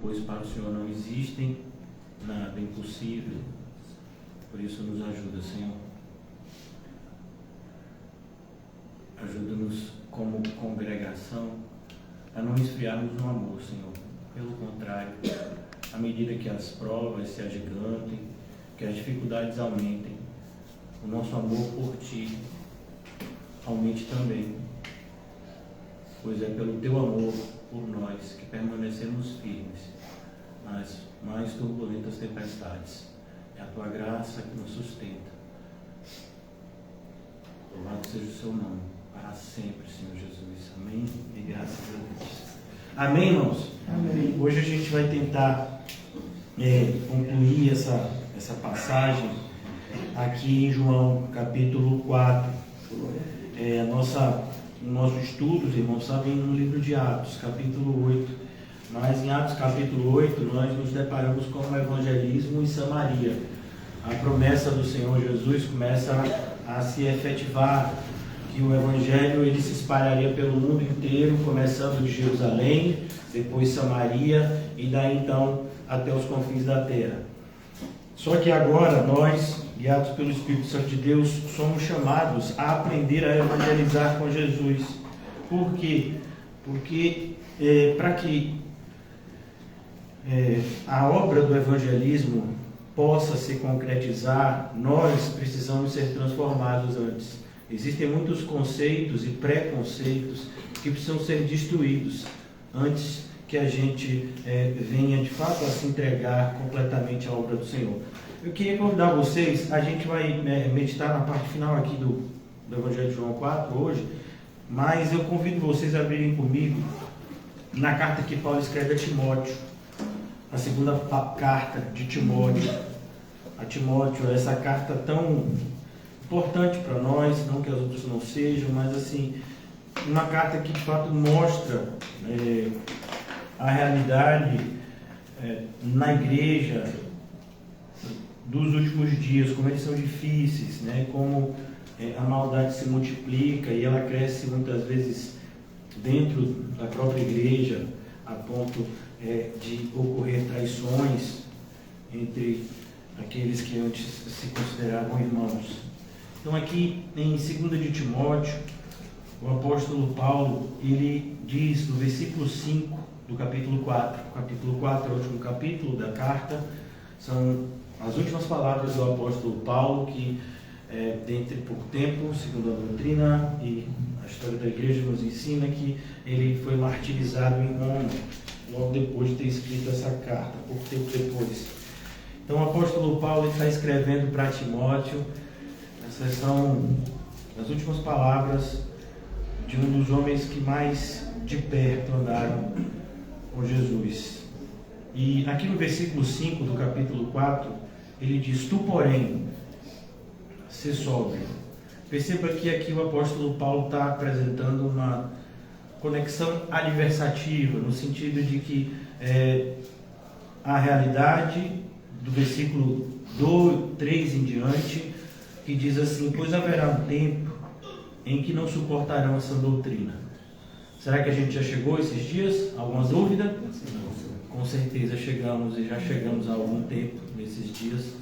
pois para o Senhor não existem nada impossível. Por isso nos ajuda, Senhor. Ajuda-nos como congregação a não esfriarmos no amor, Senhor. Pelo contrário, à medida que as provas se agigantem, que as dificuldades aumentem, o nosso amor por Ti aumente também. Pois é pelo Teu amor por nós que permanecemos firmes nas mais turbulentas tempestades. É a Tua graça que nos sustenta. Louvado seja o Seu nome, para sempre, Senhor Jesus. Amém? E graças a Deus. Amém, irmãos? Amém. Hoje a gente vai tentar concluir essa passagem aqui em João, capítulo 4. O nosso estudo, os irmãos sabem, no livro de Atos, capítulo 8. Mas em Atos capítulo 8 nós nos deparamos com o evangelismo em Samaria. A promessa do Senhor Jesus começa a se efetivar, que o evangelho ele se espalharia pelo mundo inteiro, começando de Jerusalém, depois Samaria e daí então até os confins da terra. Só que agora nós, guiados pelo Espírito Santo de Deus, somos chamados a aprender a evangelizar com Jesus. Por quê? Porque para que a obra do evangelismo possa se concretizar, nós precisamos ser transformados antes. Existem muitos conceitos e preconceitos que precisam ser destruídos antes que a gente venha de fato a se entregar completamente à obra do Senhor. Eu queria convidar vocês, a gente vai meditar na parte final aqui do Evangelho de João 4 hoje, mas eu convido vocês a abrirem comigo na carta que Paulo escreve a Timóteo, a segunda carta de Timóteo. A Timóteo, essa carta tão importante para nós, não que as outras não sejam, mas assim, uma carta que de fato mostra a realidade na igreja dos últimos dias, como eles são difíceis, né? Como a maldade se multiplica e ela cresce muitas vezes dentro da própria igreja, a ponto de ocorrer traições entre aqueles que antes se consideravam irmãos. Então aqui em 2 de Timóteo, o apóstolo Paulo, ele diz no versículo 5 do capítulo 4, o capítulo 4 é o último capítulo da carta, são as últimas palavras do apóstolo Paulo, que dentro de pouco tempo, segundo a doutrina e a história da igreja nos ensina, que ele foi martirizado em Roma, logo depois de ter escrito essa carta, pouco tempo depois. Então o apóstolo Paulo está escrevendo para Timóteo. Essas são as últimas palavras de um dos homens que mais de perto andaram com Jesus. E aqui no versículo 5 do capítulo 4, ele diz: tu, porém, se sóbrio. Perceba que aqui o apóstolo Paulo está apresentando uma conexão adversativa, no sentido de que a realidade do versículo 3 em diante, que diz assim: pois haverá um tempo em que não suportarão essa doutrina. Será que a gente já chegou esses dias? Alguma dúvida? Com certeza chegamos, e já chegamos há algum tempo nesses dias,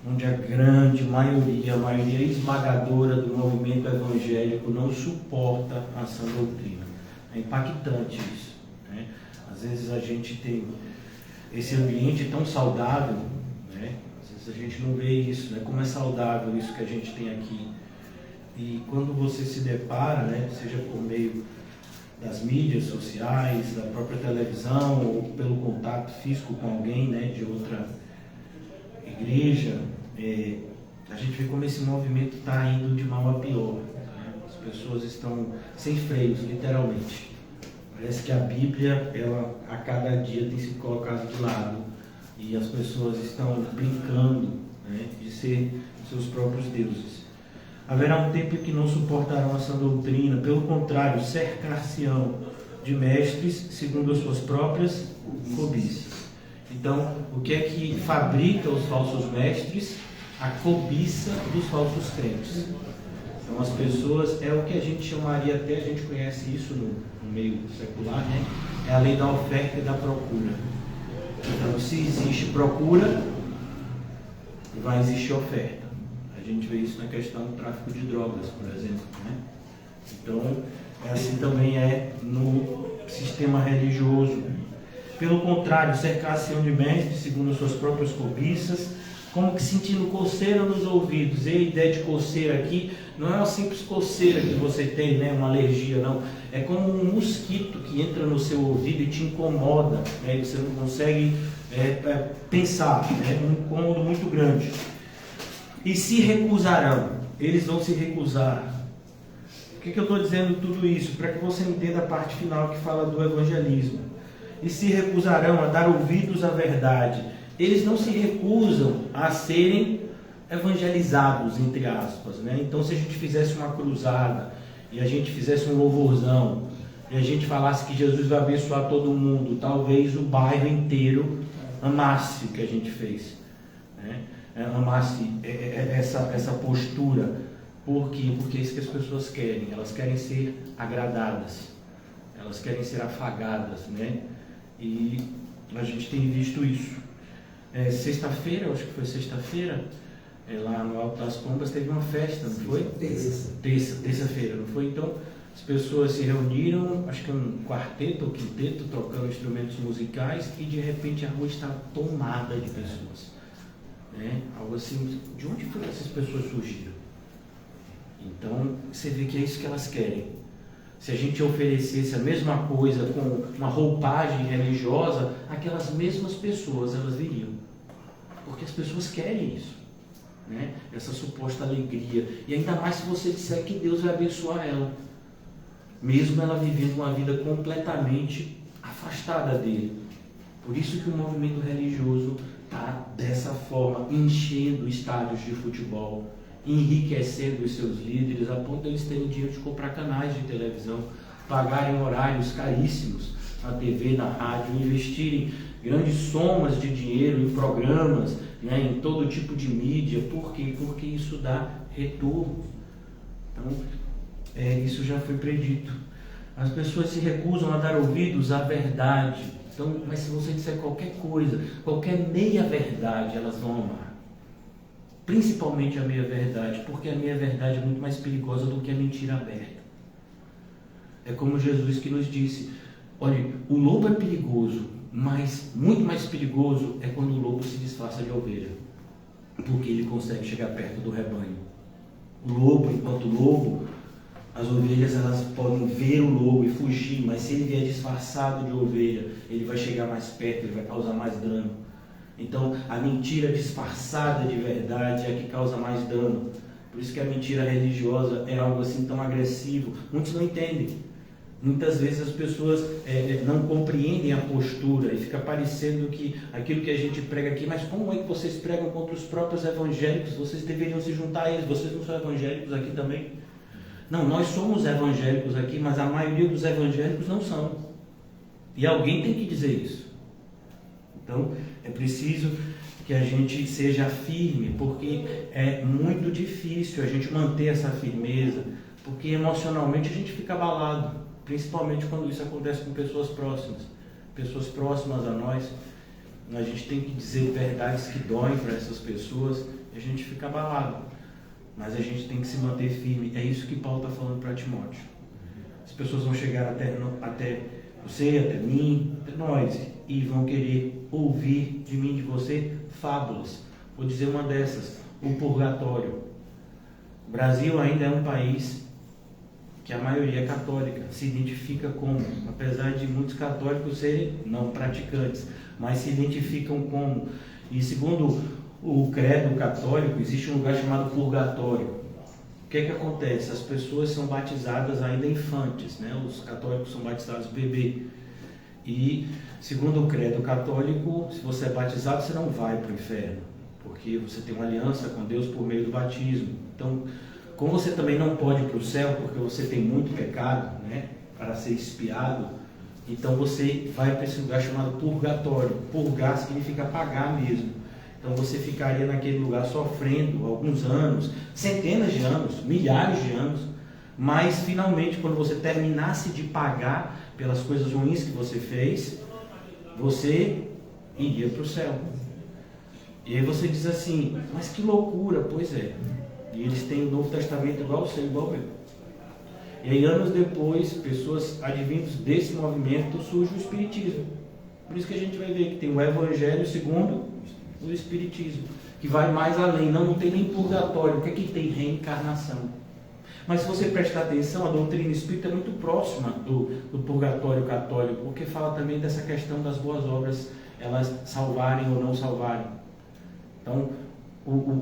onde a grande maioria, a maioria esmagadora do movimento evangélico não suporta a sã doutrina. É impactante isso, né? Às vezes a gente tem esse ambiente tão saudável, né? Às vezes a gente não vê isso, né? Como é saudável isso que a gente tem aqui. E quando você se depara, né, seja por meio das mídias sociais, da própria televisão, ou pelo contato físico com alguém, né, de outra igreja, a gente vê como esse movimento está indo de mal a pior, né? As pessoas estão sem freios, literalmente. Parece que a Bíblia, ela a cada dia tem sido colocada de lado e as pessoas estão brincando, né, de ser seus próprios deuses. Haverá um tempo em que não suportarão essa doutrina, pelo contrário, cercar-se-ão de mestres segundo as suas próprias cobiças. Então, o que é que fabrica os falsos mestres? A cobiça dos falsos crentes. Então as pessoas, é o que a gente chamaria até, a gente conhece isso no meio secular, né? É a lei da oferta e da procura. Então se existe procura, vai existir oferta. A gente vê isso na questão do tráfico de drogas, por exemplo, né? Então, assim também é no sistema religioso. Pelo contrário, cercar-se-ão de mestres segundo suas próprias cobiças, como que sentindo coceira nos ouvidos. E a ideia de coceira aqui não é uma simples coceira que você tem, né? Uma alergia, não. É como um mosquito que entra no seu ouvido e te incomoda, né? E você não consegue pensar, né? Um incômodo muito grande. E se recusarão, eles vão se recusar. Por que eu estou dizendo tudo isso? Para que você entenda a parte final que fala do evangelismo. E se recusarão a dar ouvidos à verdade. Eles não se recusam a serem evangelizados, entre aspas, né? Então, se a gente fizesse uma cruzada e a gente fizesse um louvorzão e a gente falasse que Jesus vai abençoar todo mundo, talvez o bairro inteiro amasse o que a gente fez, né? Amasse essa postura. Por quê? Porque é isso que as pessoas querem. Elas querem ser agradadas, elas querem ser afagadas, né? E a gente tem visto isso. Sexta-feira, acho que foi sexta-feira, lá no Alto das Pombas teve uma festa, não foi? Terça-feira, não foi? Então as pessoas se reuniram, acho que um quarteto ou quinteto, tocando instrumentos musicais, e de repente a rua estava tomada de pessoas, né? Algo assim, de onde foi que essas pessoas surgiram? Então você vê que é isso que elas querem. Se a gente oferecesse a mesma coisa com uma roupagem religiosa, aquelas mesmas pessoas elas viriam, porque as pessoas querem isso, né? Essa suposta alegria. E ainda mais se você disser que Deus vai abençoar ela, mesmo ela vivendo uma vida completamente afastada dele. Por isso que o movimento religioso está dessa forma, enchendo estádios de futebol, enriquecendo os seus líderes, a ponto de eles terem dinheiro de comprar canais de televisão, pagarem horários caríssimos na TV, na rádio, investirem grandes somas de dinheiro em programas, né, em todo tipo de mídia. Por quê? Porque isso dá retorno. Então, isso já foi predito. As pessoas se recusam a dar ouvidos à verdade. Então, mas se você disser qualquer coisa, qualquer meia-verdade, elas vão amar. Principalmente a meia-verdade, porque a meia-verdade é muito mais perigosa do que a mentira aberta. É como Jesus que nos disse: olha, o lobo é perigoso, mas muito mais perigoso é quando o lobo se disfarça de ovelha, porque ele consegue chegar perto do rebanho. O lobo, enquanto lobo, as ovelhas elas podem ver o lobo e fugir, mas se ele vier disfarçado de ovelha, ele vai chegar mais perto, ele vai causar mais dano. Então, a mentira disfarçada de verdade é a que causa mais dano. Por isso que a mentira religiosa é algo assim tão agressivo. Muitos não entendem. Muitas vezes as pessoas não compreendem a postura e fica parecendo que aquilo que a gente prega aqui, mas como é que vocês pregam contra os próprios evangélicos? Vocês deveriam se juntar a eles. Vocês não são evangélicos aqui também? Não, nós somos evangélicos aqui, mas a maioria dos evangélicos não são. E alguém tem que dizer isso. Então, é preciso que a gente seja firme, porque é muito difícil a gente manter essa firmeza, porque emocionalmente a gente fica abalado, principalmente quando isso acontece com pessoas próximas a nós. A gente tem que dizer verdades que doem para essas pessoas e a gente fica abalado, mas a gente tem que se manter firme. É isso que Paulo está falando para Timóteo. As pessoas vão chegar até você, até mim, até nós, e vão querer ouvir de mim, de você, fábulas. Vou dizer uma dessas: o purgatório. O Brasil ainda é um país que a maioria é católica, se identifica como, apesar de muitos católicos serem não praticantes, mas se identificam como. E segundo o credo católico, existe um lugar chamado purgatório. O que acontece? As pessoas são batizadas ainda infantes, né? Os católicos são batizados bebê. E, segundo o credo católico, se você é batizado, você não vai para o inferno, porque você tem uma aliança com Deus por meio do batismo. Então, como você também não pode ir para o céu, porque você tem muito pecado, né, para ser expiado, então você vai para esse lugar chamado purgatório. Purgar significa pagar mesmo. Então você ficaria naquele lugar sofrendo alguns anos, centenas de anos, milhares de anos, mas finalmente quando você terminasse de pagar pelas coisas ruins que você fez, você iria para o céu. E aí você diz assim, mas que loucura, pois é. E eles têm o Novo Testamento igual o seu, igual o meu. E aí anos depois, pessoas advindos desse movimento, surge o Espiritismo. Por isso que a gente vai ver que tem o Evangelho segundo o Espiritismo, que vai mais além, não tem nem purgatório. O que é que tem? Reencarnação. Mas se você prestar atenção, a doutrina espírita é muito próxima do purgatório católico, porque fala também dessa questão das boas obras, elas salvarem ou não salvarem. Então,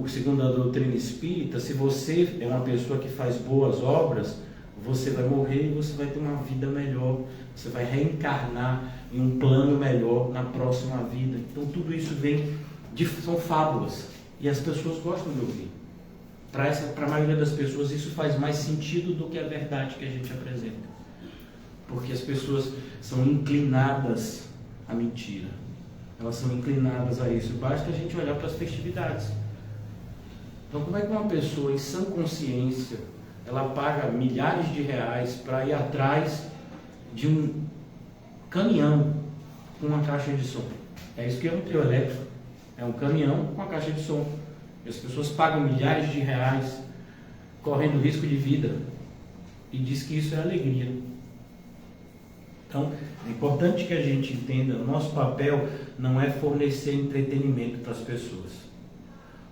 segundo a doutrina espírita, se você é uma pessoa que faz boas obras, você vai morrer e você vai ter uma vida melhor, você vai reencarnar em um plano melhor na próxima vida. Então tudo isso são fábulas, e as pessoas gostam de ouvir. Para a maioria das pessoas isso faz mais sentido do que a verdade que a gente apresenta, porque as pessoas são inclinadas à mentira, elas são inclinadas a isso. Basta a gente olhar para as festividades. Então como é que uma pessoa em sã consciência ela paga milhares de reais para ir atrás de um caminhão com uma caixa de som? É isso que é um trio elétrico, é um caminhão com uma caixa de som. E as pessoas pagam milhares de reais, correndo risco de vida, e diz que isso é alegria. Então, é importante que a gente entenda, o nosso papel não é fornecer entretenimento para as pessoas.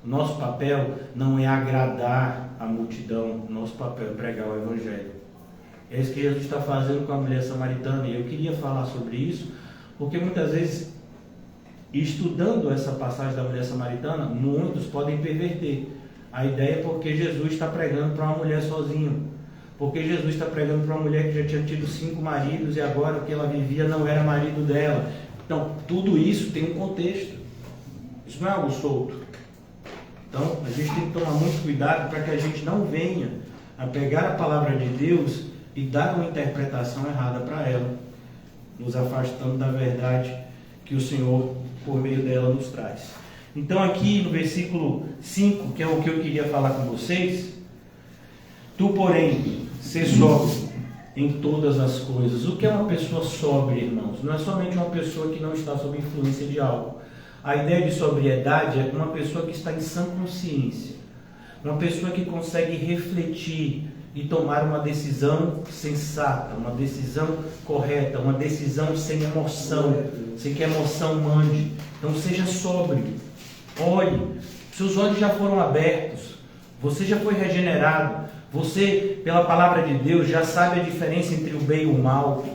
O nosso papel não é agradar a multidão, o nosso papel é pregar o Evangelho. É isso que Jesus está fazendo com a mulher samaritana, e eu queria falar sobre isso, porque muitas vezes, estudando essa passagem da mulher samaritana, muitos podem perverter a ideia porque Jesus está pregando para uma mulher sozinha, porque Jesus está pregando para uma mulher que já tinha tido 5 maridos e agora o que ela vivia não era marido dela. Então, tudo isso tem um contexto, isso não é algo solto. Então, a gente tem que tomar muito cuidado para que a gente não venha a pegar a palavra de Deus e dar uma interpretação errada para ela, nos afastando da verdade que o Senhor, por meio dela, nos traz. Então aqui no versículo 5, que é o que eu queria falar com vocês: tu, porém, ser sóbrio em todas as coisas. O que é uma pessoa sóbria, irmãos? Não é somente uma pessoa que não está sob influência de álcool. A ideia de sobriedade é uma pessoa que está em sã consciência, uma pessoa que consegue refletir e tomar uma decisão sensata, uma decisão correta, uma decisão sem emoção, sem que a emoção mande. Então seja sóbrio, olhe, seus olhos já foram abertos, você já foi regenerado, você, pela palavra de Deus, já sabe a diferença entre o bem e o mal.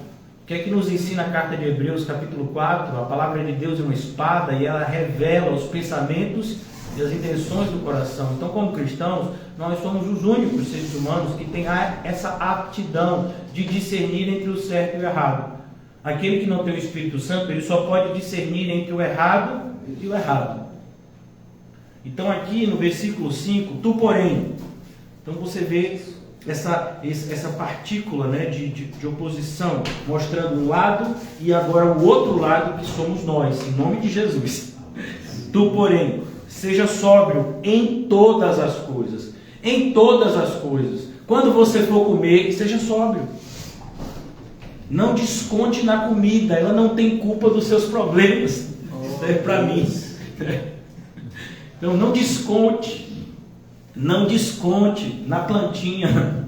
O que é que nos ensina a carta de Hebreus, capítulo 4? A palavra de Deus é uma espada e ela revela os pensamentos e as intenções do coração. Então, como cristãos, nós somos os únicos seres humanos que têm essa aptidão de discernir entre o certo e o errado. Aquele que não tem o Espírito Santo, ele só pode discernir entre o errado e o errado. Então aqui no versículo 5, tu porém, então você vê essa partícula, né, de oposição, mostrando um lado e agora o outro lado, que somos nós, em nome de Jesus. Tu porém, seja sóbrio em todas as coisas. Em todas as coisas. Quando você for comer, seja sóbrio. Não desconte na comida, ela não tem culpa dos seus problemas. Isso é para mim. Então não desconte na plantinha,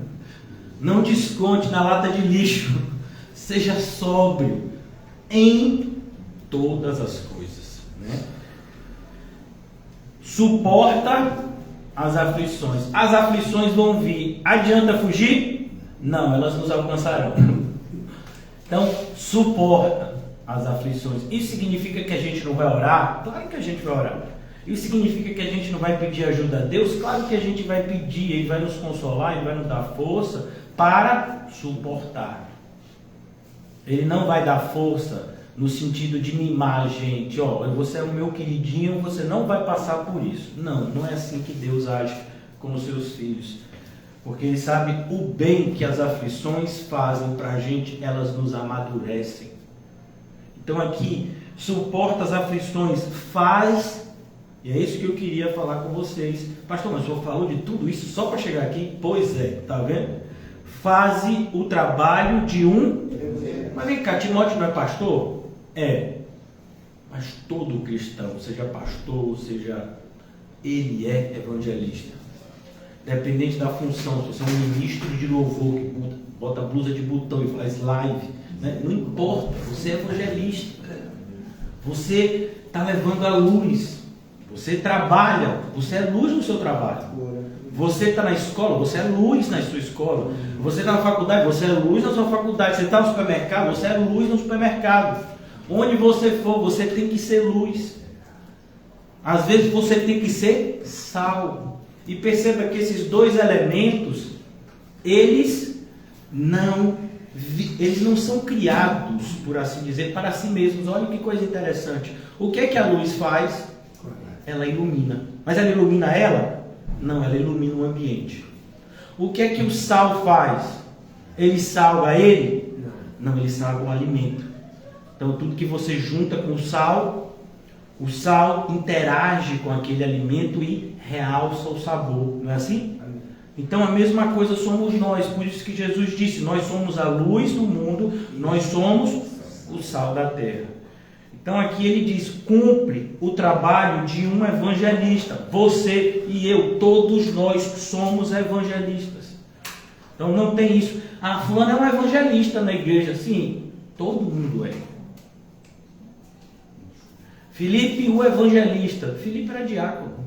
não desconte na lata de lixo. Seja sóbrio em todas as coisas, né? Suporta as aflições. As aflições vão vir. Adianta fugir? Não, elas nos alcançarão. Então, suporta as aflições. Isso significa que a gente não vai orar? Claro que a gente vai orar. Isso significa que a gente não vai pedir ajuda a Deus? Claro que a gente vai pedir. Ele vai nos consolar, Ele vai nos dar força para suportar. Ele não vai dar força no sentido de mimar a gente. Ó, você é o meu queridinho, você não vai passar por isso. Não, não é assim que Deus age com os seus filhos. Porque Ele sabe o bem que as aflições fazem para a gente, elas nos amadurecem. Então aqui, suporta as aflições, faz E é isso que eu queria falar com vocês. Pastor, mas o senhor falou de tudo isso só para chegar aqui? Pois é, tá vendo? Faze o trabalho de um... Mas vem cá, Timóteo não é pastor? É. Mas todo cristão, seja pastor, seja... ele é evangelista. Dependente da função, se você é um ministro de louvor que bota blusa de botão e faz live, né? Não importa, você é evangelista. Você está levando a luz. Você trabalha, você é luz no seu trabalho. Você está na escola, você é luz na sua escola. Você está na faculdade, você é luz na sua faculdade. Você está no supermercado, você é luz no supermercado. Onde você for, você tem que ser luz. Às vezes você tem que ser sal. E perceba que esses dois elementos, eles não são criados, por assim dizer, para si mesmos. Olha que coisa interessante. O que é que a luz faz? Ela ilumina. Mas ela ilumina ela? Não, ela ilumina o ambiente. O que é que o sal faz? Ele salga ele? Não, ele salga o alimento. Então tudo que você junta com o sal interage com aquele alimento e realça o sabor. Não é assim? Então a mesma coisa somos nós. Por isso que Jesus disse, nós somos a luz do mundo, nós somos o sal da terra. Então aqui ele diz, cumpre o trabalho de um evangelista. Você e eu, todos nós somos evangelistas. Então não tem isso. Ah, fulano é um evangelista na igreja. Sim, todo mundo é. Filipe, o evangelista. Filipe era diácono.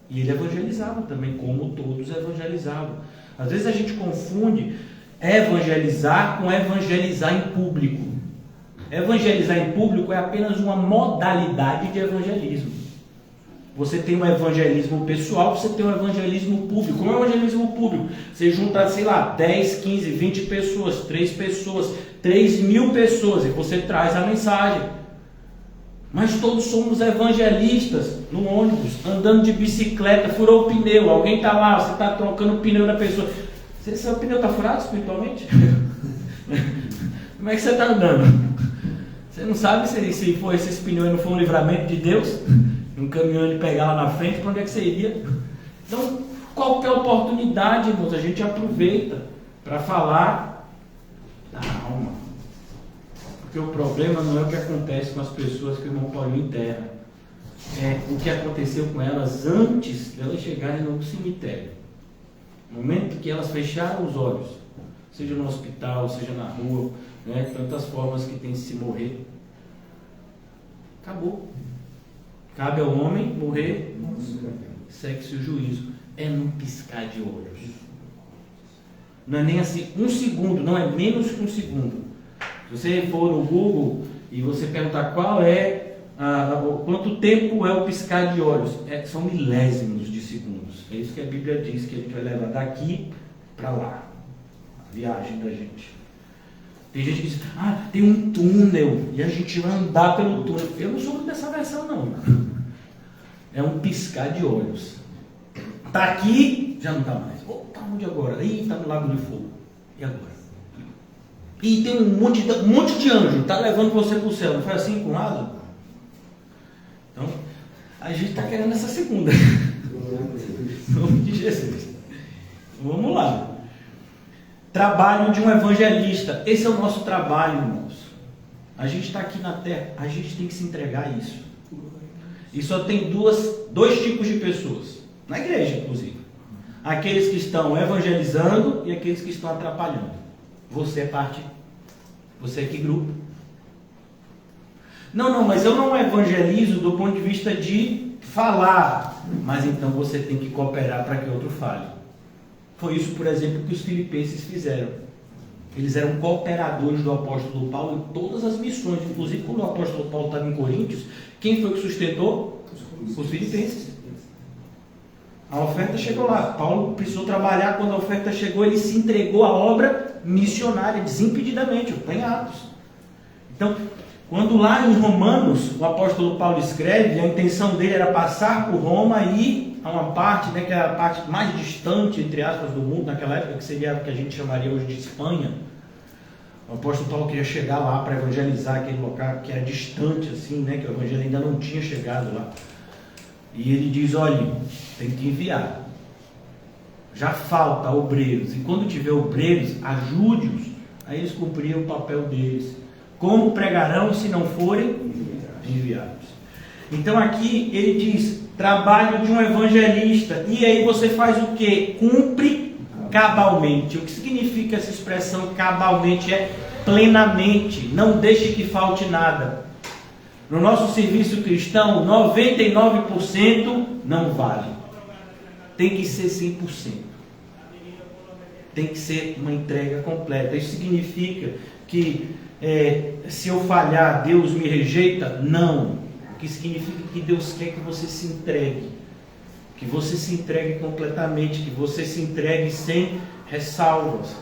E ele evangelizava também, como todos evangelizavam. Às vezes a gente confunde evangelizar com evangelizar em público. Evangelizar em público é apenas uma modalidade de evangelismo. Você tem um evangelismo pessoal, você tem um evangelismo público. Como é o evangelismo público? Você junta, sei lá, 10, 15, 20 pessoas, 3 pessoas, 3.000 pessoas e você traz a mensagem. Mas todos somos evangelistas no ônibus, andando de bicicleta, furou o pneu, alguém está lá, você está trocando o pneu da pessoa. Seu pneu está furado espiritualmente? Como é que você está andando? Você não sabe se for esse pneu e não for um livramento de Deus? Um caminhão ele pegar lá na frente, para onde é que você iria? Então, qualquer oportunidade, irmãos, a gente aproveita para falar da alma. Porque o problema não é o que acontece com as pessoas que o irmão Paulinho enterra. É o que aconteceu com elas antes de elas chegarem no cemitério. No momento que elas fecharam os olhos, seja no hospital, seja na rua, né, tantas formas que tem de se morrer. Acabou. Cabe ao homem morrer, segue-se o juízo. É num piscar de olhos. Não é nem assim, um segundo, não é menos que um segundo. Se você for no Google e você perguntar quanto tempo é o piscar de olhos, são milésimos de segundos. É isso que a Bíblia diz, que a gente vai levar daqui para lá. A viagem da gente. Tem gente que diz, tem um túnel e a gente vai andar pelo túnel. Eu não sou muito dessa versão, não. É um piscar de olhos. Está aqui, já não está mais. Está onde agora? Está no Lago de Fogo. E agora? E tem um monte de anjo, está levando você para o céu. Não foi assim com Lázaro? Então, a gente está querendo essa segunda. Em nome de Jesus. Vamos lá. Trabalho de um evangelista. Esse é o nosso trabalho, irmãos. A gente está aqui na terra, a gente tem que se entregar a isso. E só tem dois tipos de pessoas. Na igreja, inclusive. Aqueles que estão evangelizando e aqueles que estão atrapalhando. Você é parte. Você é que grupo? Não, mas eu não evangelizo do ponto de vista de falar. Mas então você tem que cooperar para que outro fale. Foi isso, por exemplo, que os filipenses fizeram. Eles eram cooperadores do apóstolo Paulo em todas as missões. Inclusive, quando o apóstolo Paulo estava em Coríntios, quem foi que sustentou? Os filipenses. A oferta chegou lá. Paulo precisou trabalhar. Quando a oferta chegou, ele se entregou à obra missionária, desimpedidamente. Está em Atos. Então, quando lá em Romanos, o apóstolo Paulo escreve, a intenção dele era passar por Roma e a uma parte, que era a parte mais distante, entre aspas, do mundo naquela época, que seria o que a gente chamaria hoje de Espanha. O apóstolo Paulo queria chegar lá para evangelizar aquele local que era distante, assim, que o evangelho ainda não tinha chegado lá. E ele diz, olha, tem que enviar. Já falta obreiros. E quando tiver obreiros, ajude-os a eles cumprirem o papel deles. Como pregarão se não forem enviados? Então aqui ele diz, trabalho de um evangelista. E aí você faz o quê? Cumpre cabalmente. O que significa essa expressão cabalmente? É plenamente. Não deixe que falte nada. No nosso serviço cristão, 99% não vale. Tem que ser 100%. Tem que ser uma entrega completa. Isso significa que se eu falhar, Deus me rejeita? Não. O que significa que Deus quer que você se entregue. Que você se entregue completamente. Que você se entregue sem ressalvas.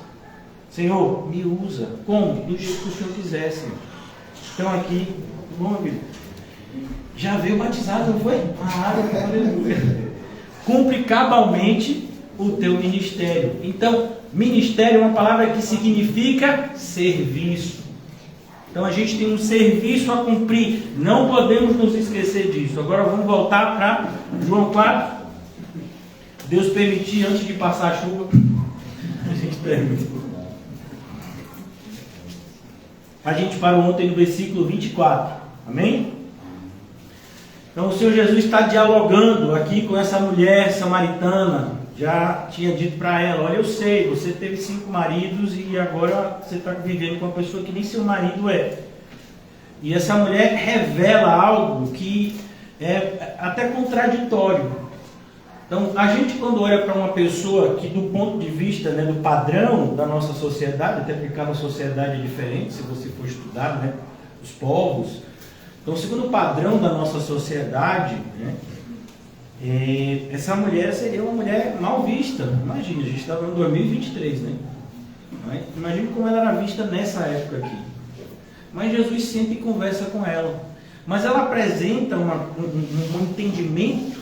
Senhor, me usa. Como? Do jeito que o Senhor quiser, Senhor. Então aqui, bom amigo, já veio batizado, não foi? Aleluia. Cumpre cabalmente o teu ministério. Então, ministério é uma palavra que significa serviço. Então a gente tem um serviço a cumprir. Não podemos nos esquecer disso. Agora vamos voltar para João 4. Deus permitir, antes de passar a chuva, a gente termina. A gente parou ontem no versículo 24. Amém? Então o Senhor Jesus está dialogando aqui com essa mulher samaritana. Já tinha dito para ela, olha, eu sei, você teve 5 maridos e agora você está vivendo com uma pessoa que nem seu marido é. E essa mulher revela algo que é até contraditório. Então, a gente quando olha para uma pessoa que do ponto de vista, né, do padrão da nossa sociedade, até porque cada sociedade é diferente, se você for estudar, né, os povos. Então, segundo o padrão da nossa sociedade, né, essa mulher seria uma mulher mal vista. Imagina, a gente está em 2023, né? Imagina como ela era vista nessa época aqui. Mas Jesus senta e conversa com ela. Mas ela apresenta um entendimento,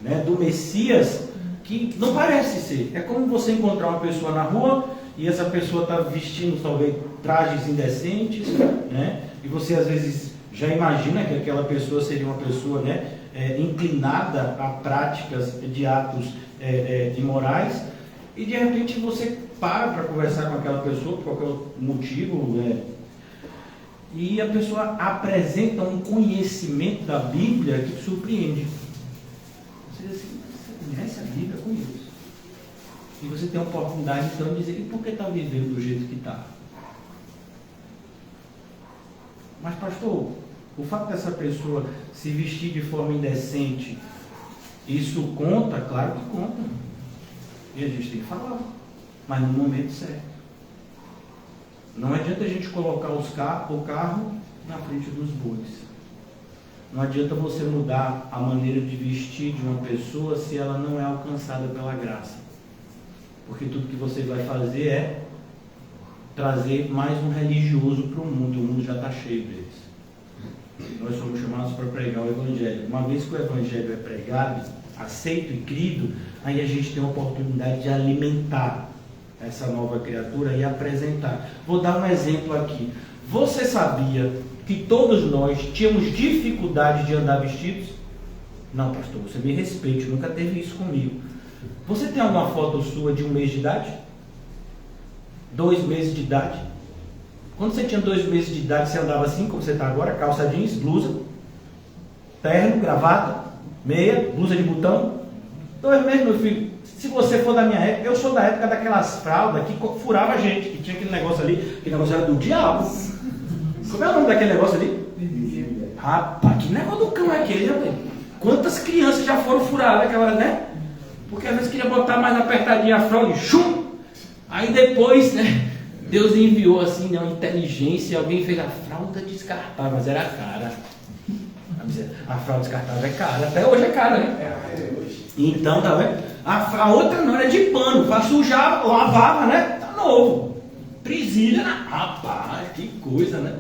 né, do Messias que não parece ser. É como você encontrar uma pessoa na rua e essa pessoa está vestindo talvez trajes indecentes, né? E você às vezes já imagina que aquela pessoa seria uma pessoa, né, inclinada a práticas de atos imorais, e de repente você para conversar com aquela pessoa por qualquer motivo, e a pessoa apresenta um conhecimento da Bíblia que te surpreende. Você diz assim, você conhece a Bíblia? Conheço. E você tem a oportunidade então de dizer, e por que está vivendo do jeito que está? Mas pastor, o fato dessa pessoa se vestir de forma indecente, isso conta? Claro que conta. E a gente tem que falar, mas no momento certo. Não adianta a gente colocar o carro na frente dos bois. Não adianta você mudar a maneira de vestir de uma pessoa se ela não é alcançada pela graça. Porque tudo que você vai fazer é trazer mais um religioso para o mundo já está cheio deles. Nós somos chamados para pregar o Evangelho. Uma vez que o Evangelho é pregado, aceito e crido, aí a gente tem a oportunidade de alimentar essa nova criatura e apresentar. Vou dar um exemplo aqui. Você sabia que todos nós tínhamos dificuldade de andar vestidos? Não, pastor, você me respeite, nunca teve isso comigo. Você tem alguma foto sua de 1 mês de idade? 2 meses de idade? Quando você tinha 2 meses de idade, você andava assim, como você está agora, calça jeans, blusa, terno, gravata, meia, blusa de botão? 2 meses, meu filho. Se você for da minha época, eu sou da época daquelas fraldas que furava a gente, que tinha aquele negócio ali, aquele negócio era do diabo. Como é o nome daquele negócio ali? Rapaz, que negócio do cão é aquele, né? Quantas crianças já foram furadas naquela hora, né? Porque às vezes queria botar mais apertadinha a fralda e chum! Aí depois, né? Deus enviou assim, né, uma inteligência, alguém fez a fralda descartável, mas era cara. A fralda descartável é cara, até hoje é cara, né? Então, tá vendo? A outra não, era de pano, para sujar, lavava, né? Tá novo. Presilha, né? Rapaz, que coisa, né?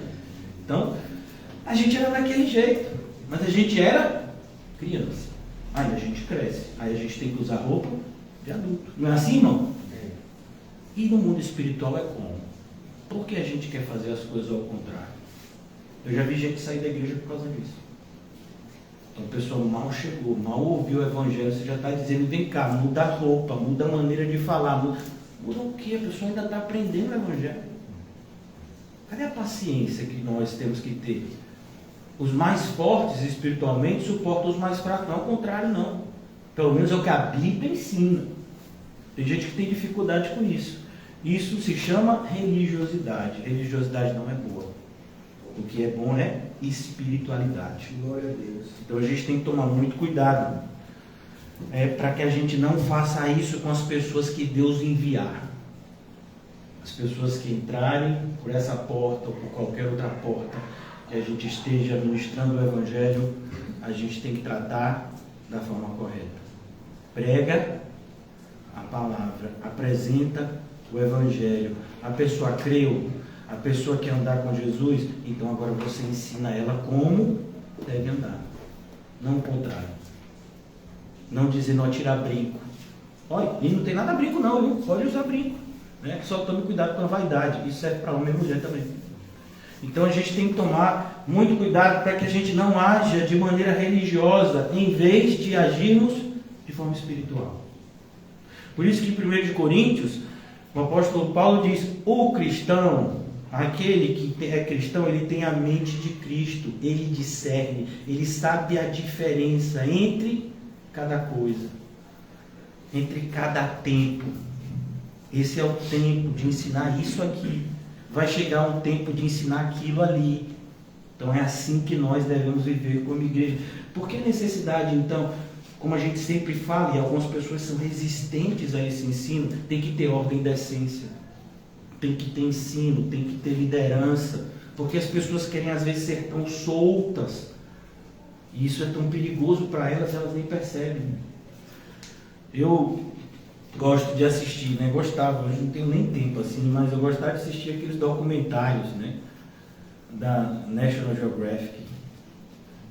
Então, a gente era daquele jeito, mas a gente era criança. Aí a gente cresce, aí a gente tem que usar roupa de adulto. Não é assim, irmão? E no mundo espiritual é como? Por que a gente quer fazer as coisas ao contrário? Eu já vi gente sair da igreja por causa disso. Então a pessoa mal chegou, mal ouviu o evangelho, você já está dizendo, vem cá, muda a roupa, muda a maneira de falar. Muda o quê? A pessoa ainda está aprendendo o evangelho. Cadê a paciência que nós temos que ter? Os mais fortes espiritualmente suportam os mais fracos. Não, ao contrário, não. Pelo menos é o que a Bíblia ensina. Tem gente que tem dificuldade com isso. Isso se chama religiosidade. Religiosidade não é boa. O que é bom é espiritualidade. Glória a Deus. Então a gente tem que tomar muito cuidado para que a gente não faça isso com as pessoas que Deus enviar. As pessoas que entrarem por essa porta ou por qualquer outra porta que a gente esteja ministrando o evangelho, a gente tem que tratar da forma correta. Prega a palavra, apresenta o evangelho. A pessoa creu, a pessoa quer andar com Jesus, então agora você ensina ela como deve andar. Não o contrário. Não dizer não tirar brinco. Olha, e não tem nada a brinco não, viu? Pode usar brinco. Né? Só tome cuidado com a vaidade. Isso serve para homem e mulher também. Então a gente tem que tomar muito cuidado para que a gente não haja de maneira religiosa, em vez de agirmos de forma espiritual. Por isso que em 1 Coríntios, o apóstolo Paulo diz, o cristão, aquele que é cristão, ele tem a mente de Cristo, ele discerne, ele sabe a diferença entre cada coisa, entre cada tempo. Esse é o tempo de ensinar isso aqui. Vai chegar um tempo de ensinar aquilo ali. Então é assim que nós devemos viver como igreja. Por que necessidade, então, como a gente sempre fala, e algumas pessoas são resistentes a esse ensino, tem que ter ordem e decência. Tem que ter ensino, tem que ter liderança. Porque as pessoas querem às vezes ser tão soltas. E isso é tão perigoso para elas, elas nem percebem. Eu gosto de assistir, né? Gostava, hoje não tenho nem tempo assim, mas eu gostava de assistir aqueles documentários, né? Da National Geographic.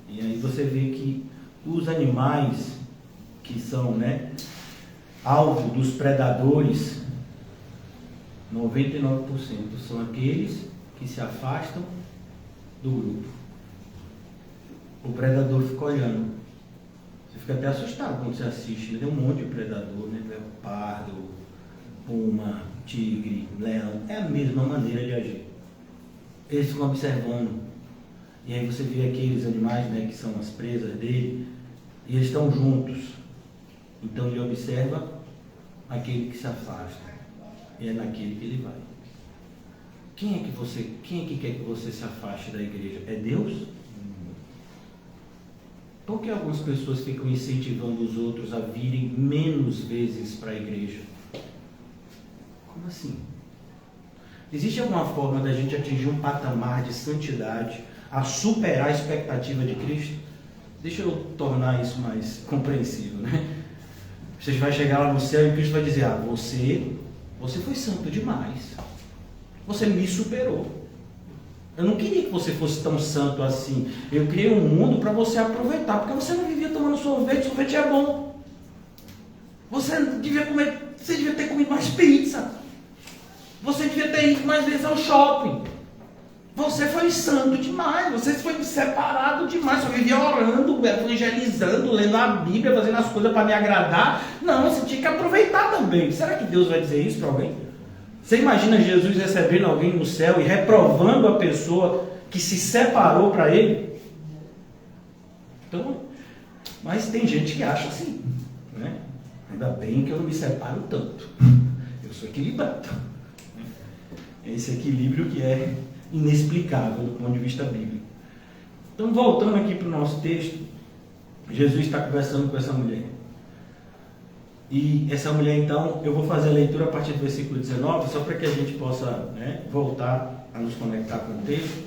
E aí você vê que os animais que são, né, alvo dos predadores, 99% são aqueles que se afastam do grupo. O predador fica olhando. Você fica até assustado quando você assiste, né? Tem um monte de predador, né? Leopardo, puma, tigre, leão. É a mesma maneira de agir. Eles ficam observando. E aí você vê aqueles animais, né, que são as presas dele, e eles estão juntos. Então ele observa aquele que se afasta. E é naquele que ele vai. Quem é que quer que você se afaste da igreja? É Deus? Por que algumas pessoas ficam incentivando os outros a virem menos vezes para a igreja? Como assim? Existe alguma forma da gente atingir um patamar de santidade, a superar a expectativa de Cristo? Deixa eu tornar isso mais compreensível, né? Você vai chegar lá no céu e Cristo vai dizer, você foi santo demais. Você me superou. Eu não queria que você fosse tão santo assim. Eu criei um mundo para você aproveitar, porque você não vivia tomando sorvete é bom. Você devia ter comido mais pizza. Você devia ter ido mais vezes ao shopping. Você foi santo demais, você foi separado demais, só vivia orando, evangelizando, lendo a Bíblia, fazendo as coisas para me agradar. Não, você tinha que aproveitar também. Será que Deus vai dizer isso para alguém? Você imagina Jesus recebendo alguém no céu e reprovando a pessoa que se separou para ele? Então, mas tem gente que acha assim, né? Ainda bem que eu não me separo tanto. Eu sou equilibrado. É esse equilíbrio que é inexplicável do ponto de vista bíblico. Então, voltando aqui para o nosso texto, Jesus está conversando com essa mulher. E essa mulher, então, eu vou fazer a leitura a partir do versículo 19, só para que a gente possa, né, voltar a nos conectar com o texto.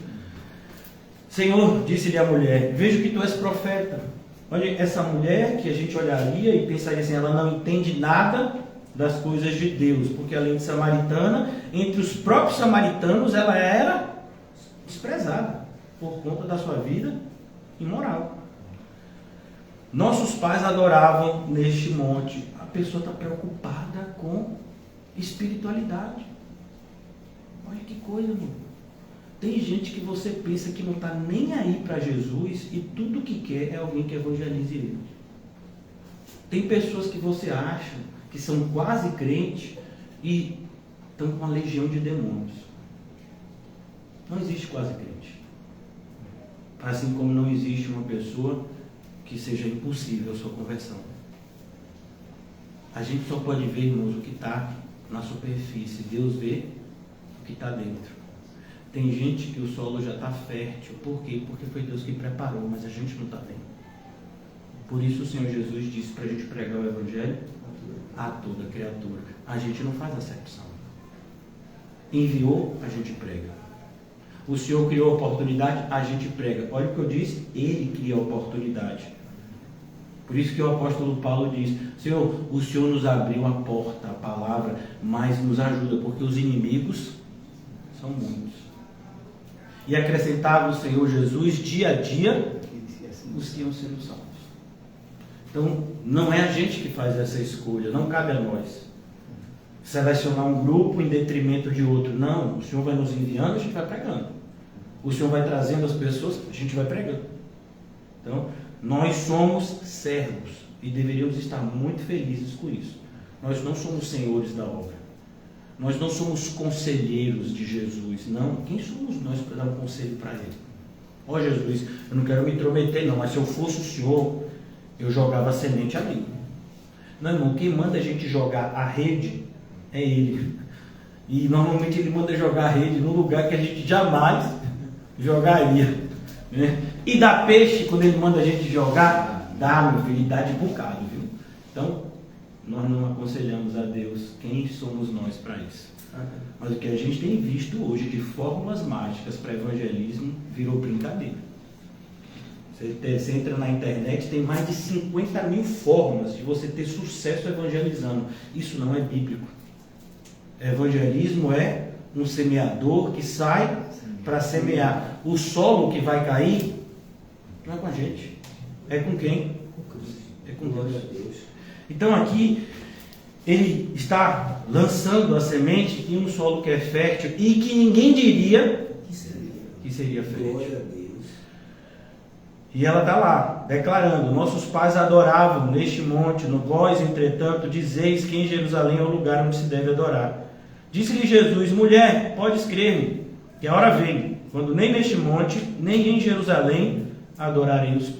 Senhor, disse-lhe a mulher, vejo que tu és profeta. Olha, essa mulher que a gente olharia e pensaria assim, ela não entende nada das coisas de Deus, porque além de samaritana, entre os próprios samaritanos ela era desprezada por conta da sua vida imoral. Nossos pais adoravam neste monte. A pessoa está preocupada com espiritualidade. Olha que coisa, meu. Tem gente que você pensa que não está nem aí para Jesus e tudo que quer é alguém que evangelize ele. Tem pessoas que você acha que são quase crentes e estão com uma legião de demônios. Não existe quase crente. Assim como não existe uma pessoa que seja impossível a sua conversão. A gente só pode ver, irmãos, o que está na superfície. Deus vê o que está dentro. Tem gente que o solo já está fértil. Por quê? Porque foi Deus que preparou, mas a gente não está vendo. Por isso o Senhor Jesus disse para a gente pregar o Evangelho a toda criatura. A gente não faz acepção. Enviou, a gente prega. O Senhor criou a oportunidade, a gente prega. Olha o que eu disse, Ele cria a oportunidade. Por isso que o apóstolo Paulo diz: Senhor, o Senhor nos abriu a porta, a palavra, mas nos ajuda, porque os inimigos são muitos. E acrescentava o Senhor Jesus, dia a dia, os que iam sendo salvos. Então, não é a gente que faz essa escolha, não cabe a nós selecionar um grupo em detrimento de outro. Não, o Senhor vai nos enviando, a gente vai pregando. O Senhor vai trazendo as pessoas, a gente vai pregando. Então, nós somos servos e deveríamos estar muito felizes com isso. Nós não somos senhores da obra. Nós não somos conselheiros de Jesus. Não, quem somos nós para dar um conselho para Ele? Ó Jesus, eu não quero me intrometer não, mas se eu fosse o Senhor, eu jogava a semente ali. Não, irmão, quem manda a gente jogar a rede é Ele. E normalmente Ele manda jogar a rede num lugar que a gente jamais jogaria, né? E dá peixe quando Ele manda a gente jogar? Dá, meu filho, dá de bocado, viu? Então, nós não aconselhamos a Deus. Quem somos nós para isso? Mas o que a gente tem visto hoje de fórmulas mágicas para evangelismo virou brincadeira. Você entra na internet, tem mais de 50 mil formas de você ter sucesso evangelizando. Isso não é bíblico. Evangelismo é um semeador que sai para semear. O solo que vai cair não é com a gente. É com quem? É com Deus. Então aqui ele está lançando a semente em um solo que é fértil e que ninguém diria que seria fértil. E ela está lá, declarando: nossos pais adoravam neste monte, no vós, entretanto, dizeis que em Jerusalém é o lugar onde se deve adorar. Disse-lhe Jesus: mulher, podes crer-me, que a hora vem, quando nem neste monte, nem em Jerusalém adorareis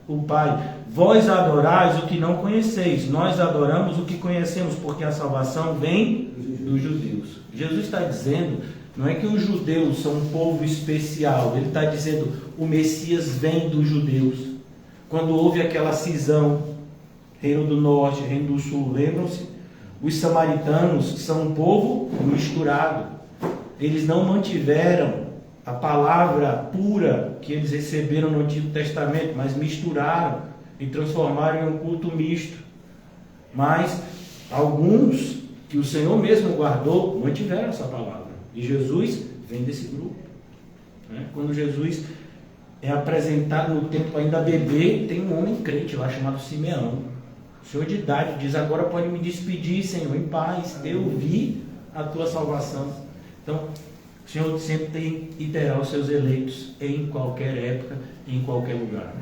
o Pai. Vós adorais o que não conheceis, nós adoramos o que conhecemos, porque a salvação vem dos judeus. Jesus está dizendo, não é que os judeus são um povo especial, ele está dizendo, o Messias vem dos judeus. Quando houve aquela cisão, reino do norte, reino do sul, lembram-se? Os samaritanos são um povo misturado. Eles não mantiveram a palavra pura que eles receberam no Antigo Testamento, mas misturaram e transformaram em um culto misto. Mas alguns que o Senhor mesmo guardou, mantiveram essa palavra. E Jesus vem desse grupo. Quando Jesus é apresentado no templo ainda bebê, tem um homem crente lá chamado Simeão. O senhor de idade diz: agora pode me despedir, Senhor, em paz. Eu vi a tua salvação. Então, o Senhor sempre tem e terá os seus eleitos em qualquer época, em qualquer lugar.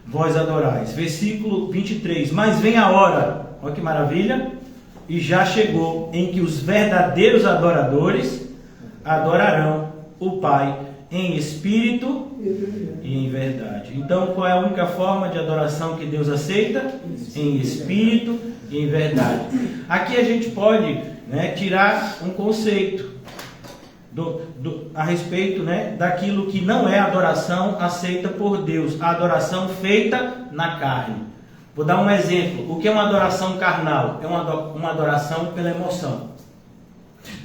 Vós adorais. Versículo 23. Mas vem a hora, olha que maravilha, e já chegou, em que os verdadeiros adoradores adorarão o Pai em espírito e em verdade. Então, qual é a única forma de adoração que Deus aceita? Em espírito e em verdade. Aqui a gente pode tirar um conceito a respeito daquilo que não é adoração aceita por Deus, a adoração feita na carne. Vou dar um exemplo. O que é uma adoração carnal? É uma adoração pela emoção.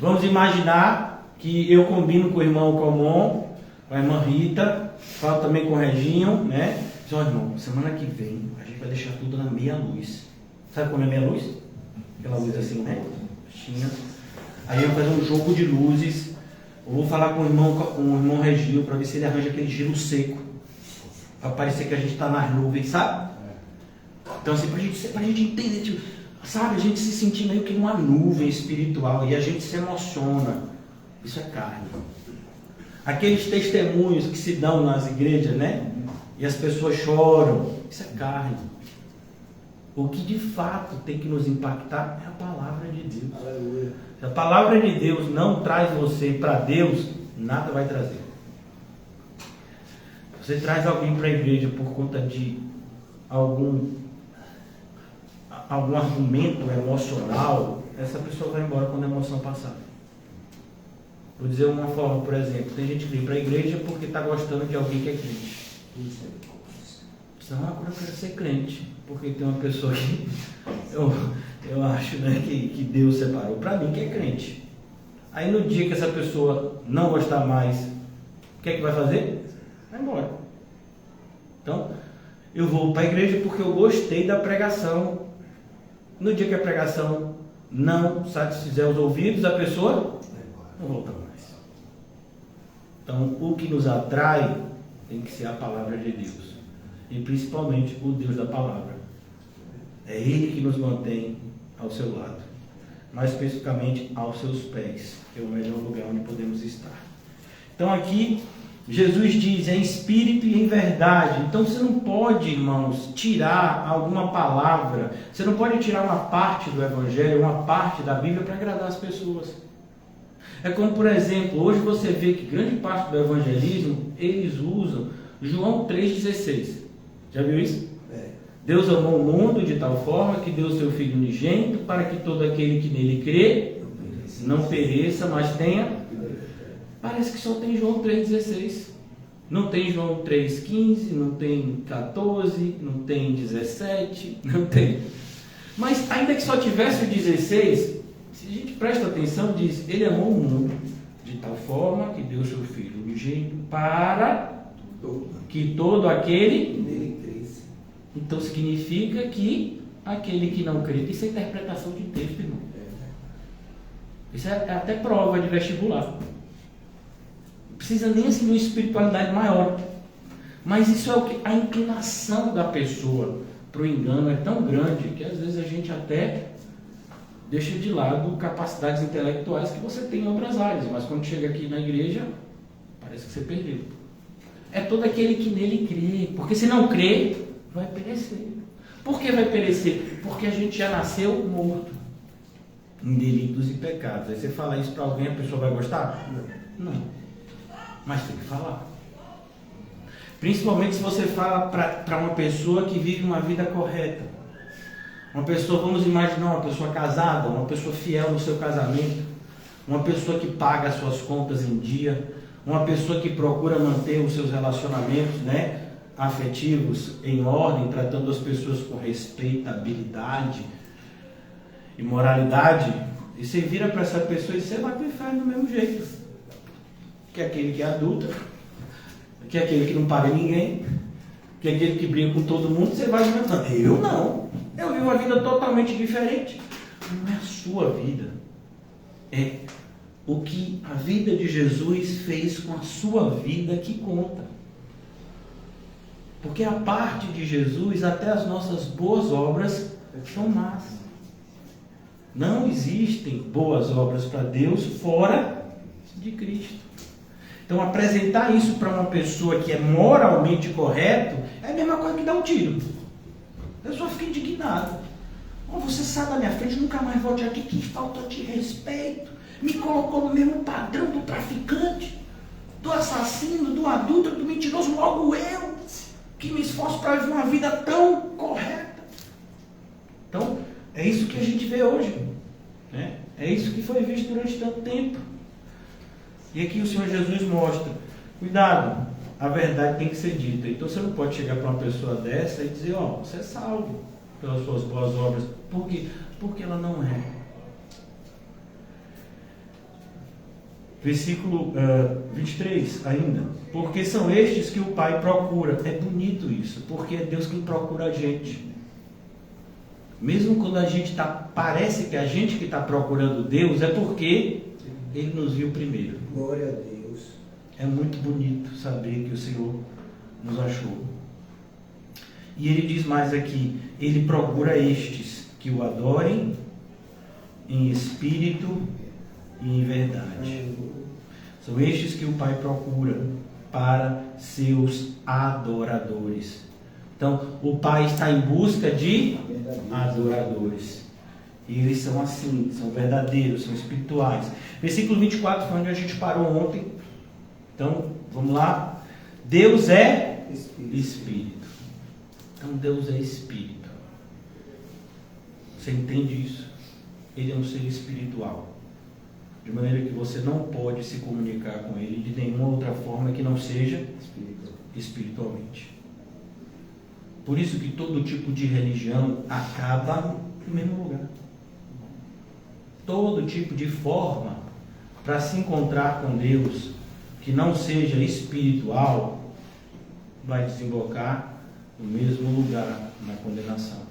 Vamos imaginar que eu combino com o irmão Comon, com a irmã Rita, falo também com o Reginho, Diz: ó, irmão, semana que vem a gente vai deixar tudo na meia luz. Sabe como é meia luz? Aquela luz assim, Aí eu vou fazer um jogo de luzes. Eu vou falar com o irmão Reginho para ver se ele arranja aquele gelo seco, para parecer que a gente está nas nuvens, sabe? Então assim, pra gente entender, sabe, a gente se sentir meio que numa nuvem espiritual, e a gente se emociona. Isso é carne. Aqueles testemunhos que se dão nas igrejas, né? E as pessoas choram. Isso é carne. O que de fato tem que nos impactar é a palavra de Deus. Aleluia. Se a palavra de Deus não traz você para Deus, nada vai trazer. Você traz alguém para a igreja por conta de algum argumento emocional, essa pessoa vai embora quando a emoção passar. Vou dizer uma forma, por exemplo, tem gente que vem para a igreja porque está gostando de alguém que é crente. Então, agora eu quero ser crente, porque tem uma pessoa que eu acho, né, que Deus separou para mim que é crente. Aí no dia que essa pessoa não gostar mais, o que é que vai fazer? Vai embora. Então, eu vou para a igreja porque eu gostei da pregação. No dia que a pregação não satisfizer os ouvidos, a pessoa não volta mais. Então, o que nos atrai tem que ser a palavra de Deus. E principalmente o Deus da palavra. É Ele que nos mantém ao seu lado. Mais especificamente aos seus pés. Que é o melhor lugar onde podemos estar. Então aqui, Jesus diz, em espírito e em verdade. Então você não pode, irmãos, tirar alguma palavra. Você não pode tirar uma parte do Evangelho, uma parte da Bíblia para agradar as pessoas. É como, por exemplo, hoje você vê que grande parte do evangelismo, eles usam João 3,16. Já viu isso? Deus amou o mundo de tal forma que deu seu Filho unigênito para que todo aquele que nele crê não pereça, mas tenha... Parece que só tem João 3,16. Não tem João 3,15, não tem 14, não tem 17, não tem. Mas ainda que só tivesse o 16, se a gente presta atenção, diz, Ele amou o mundo de tal forma que deu seu Filho unigênito para que todo aquele nele cresça. Então significa que aquele que não crê, isso é interpretação de texto, irmão. Isso é até prova de vestibular. Não precisa nem assim de uma espiritualidade maior. Mas isso é o que a inclinação da pessoa para o engano é tão grande que às vezes a gente até deixa de lado capacidades intelectuais que você tem em outras áreas, mas quando chega aqui na igreja, parece que você perdeu. É todo aquele que nele crê, porque se não crê, vai perecer. Por que vai perecer? Porque a gente já nasceu morto em delitos e pecados. Aí você fala isso para alguém, a pessoa vai gostar? Não. Mas tem que falar. Principalmente se você fala para uma pessoa que vive uma vida correta. Uma pessoa, vamos imaginar uma pessoa casada, uma pessoa fiel no seu casamento, uma pessoa que paga as suas contas em dia, uma pessoa que procura manter os seus relacionamentos, né, afetivos em ordem, tratando as pessoas com respeitabilidade e moralidade, e você vira para essa pessoa e você vai para o inferno do mesmo jeito. Que é aquele que é adulto, que é aquele que não paga ninguém, que é aquele que briga com todo mundo, você vai inventando. Eu não. Eu vivo uma vida totalmente diferente. Não é a sua vida. É o que a vida de Jesus fez com a sua vida que conta. Porque a parte de Jesus, até as nossas boas obras são más. Não existem boas obras para Deus fora de Cristo. Então apresentar isso para uma pessoa que é moralmente correto é a mesma coisa que dar um tiro. A pessoa fica indignada. Oh, você sai da minha frente, nunca mais volte aqui, que falta de respeito. Me colocou no mesmo padrão do traficante, do assassino, do adúltero, do mentiroso, logo eu, que me esforço para viver uma vida tão correta. Então, é isso que a gente vê hoje, né? É isso que foi visto durante tanto tempo. E aqui o Senhor Jesus mostra, cuidado, a verdade tem que ser dita. Então você não pode chegar para uma pessoa dessa e dizer, ó, você é salvo pelas suas boas obras. Por quê? Porque ela não é. Versículo 23 ainda. Porque são estes que o Pai procura. É bonito isso, porque é Deus quem procura a gente. Mesmo quando a gente parece que a gente que está procurando Deus, é porque Ele nos viu primeiro. Glória a Deus. É muito bonito saber que o Senhor nos achou. E Ele diz mais aqui, Ele procura estes que o adorem em espírito e em verdade. São estes que o Pai procura para seus adoradores. Então, o Pai está em busca de adoradores. E eles são assim, são verdadeiros, são espirituais. Versículo 24 foi onde a gente parou ontem. Então, vamos lá. Deus é Espírito. Então, Deus é Espírito. Você entende isso? Ele é um ser espiritual. De maneira que você não pode se comunicar com Ele de nenhuma outra forma que não seja espiritualmente. Por isso que todo tipo de religião acaba no mesmo lugar. Todo tipo de forma para se encontrar com Deus que não seja espiritual vai desembocar no mesmo lugar, na condenação.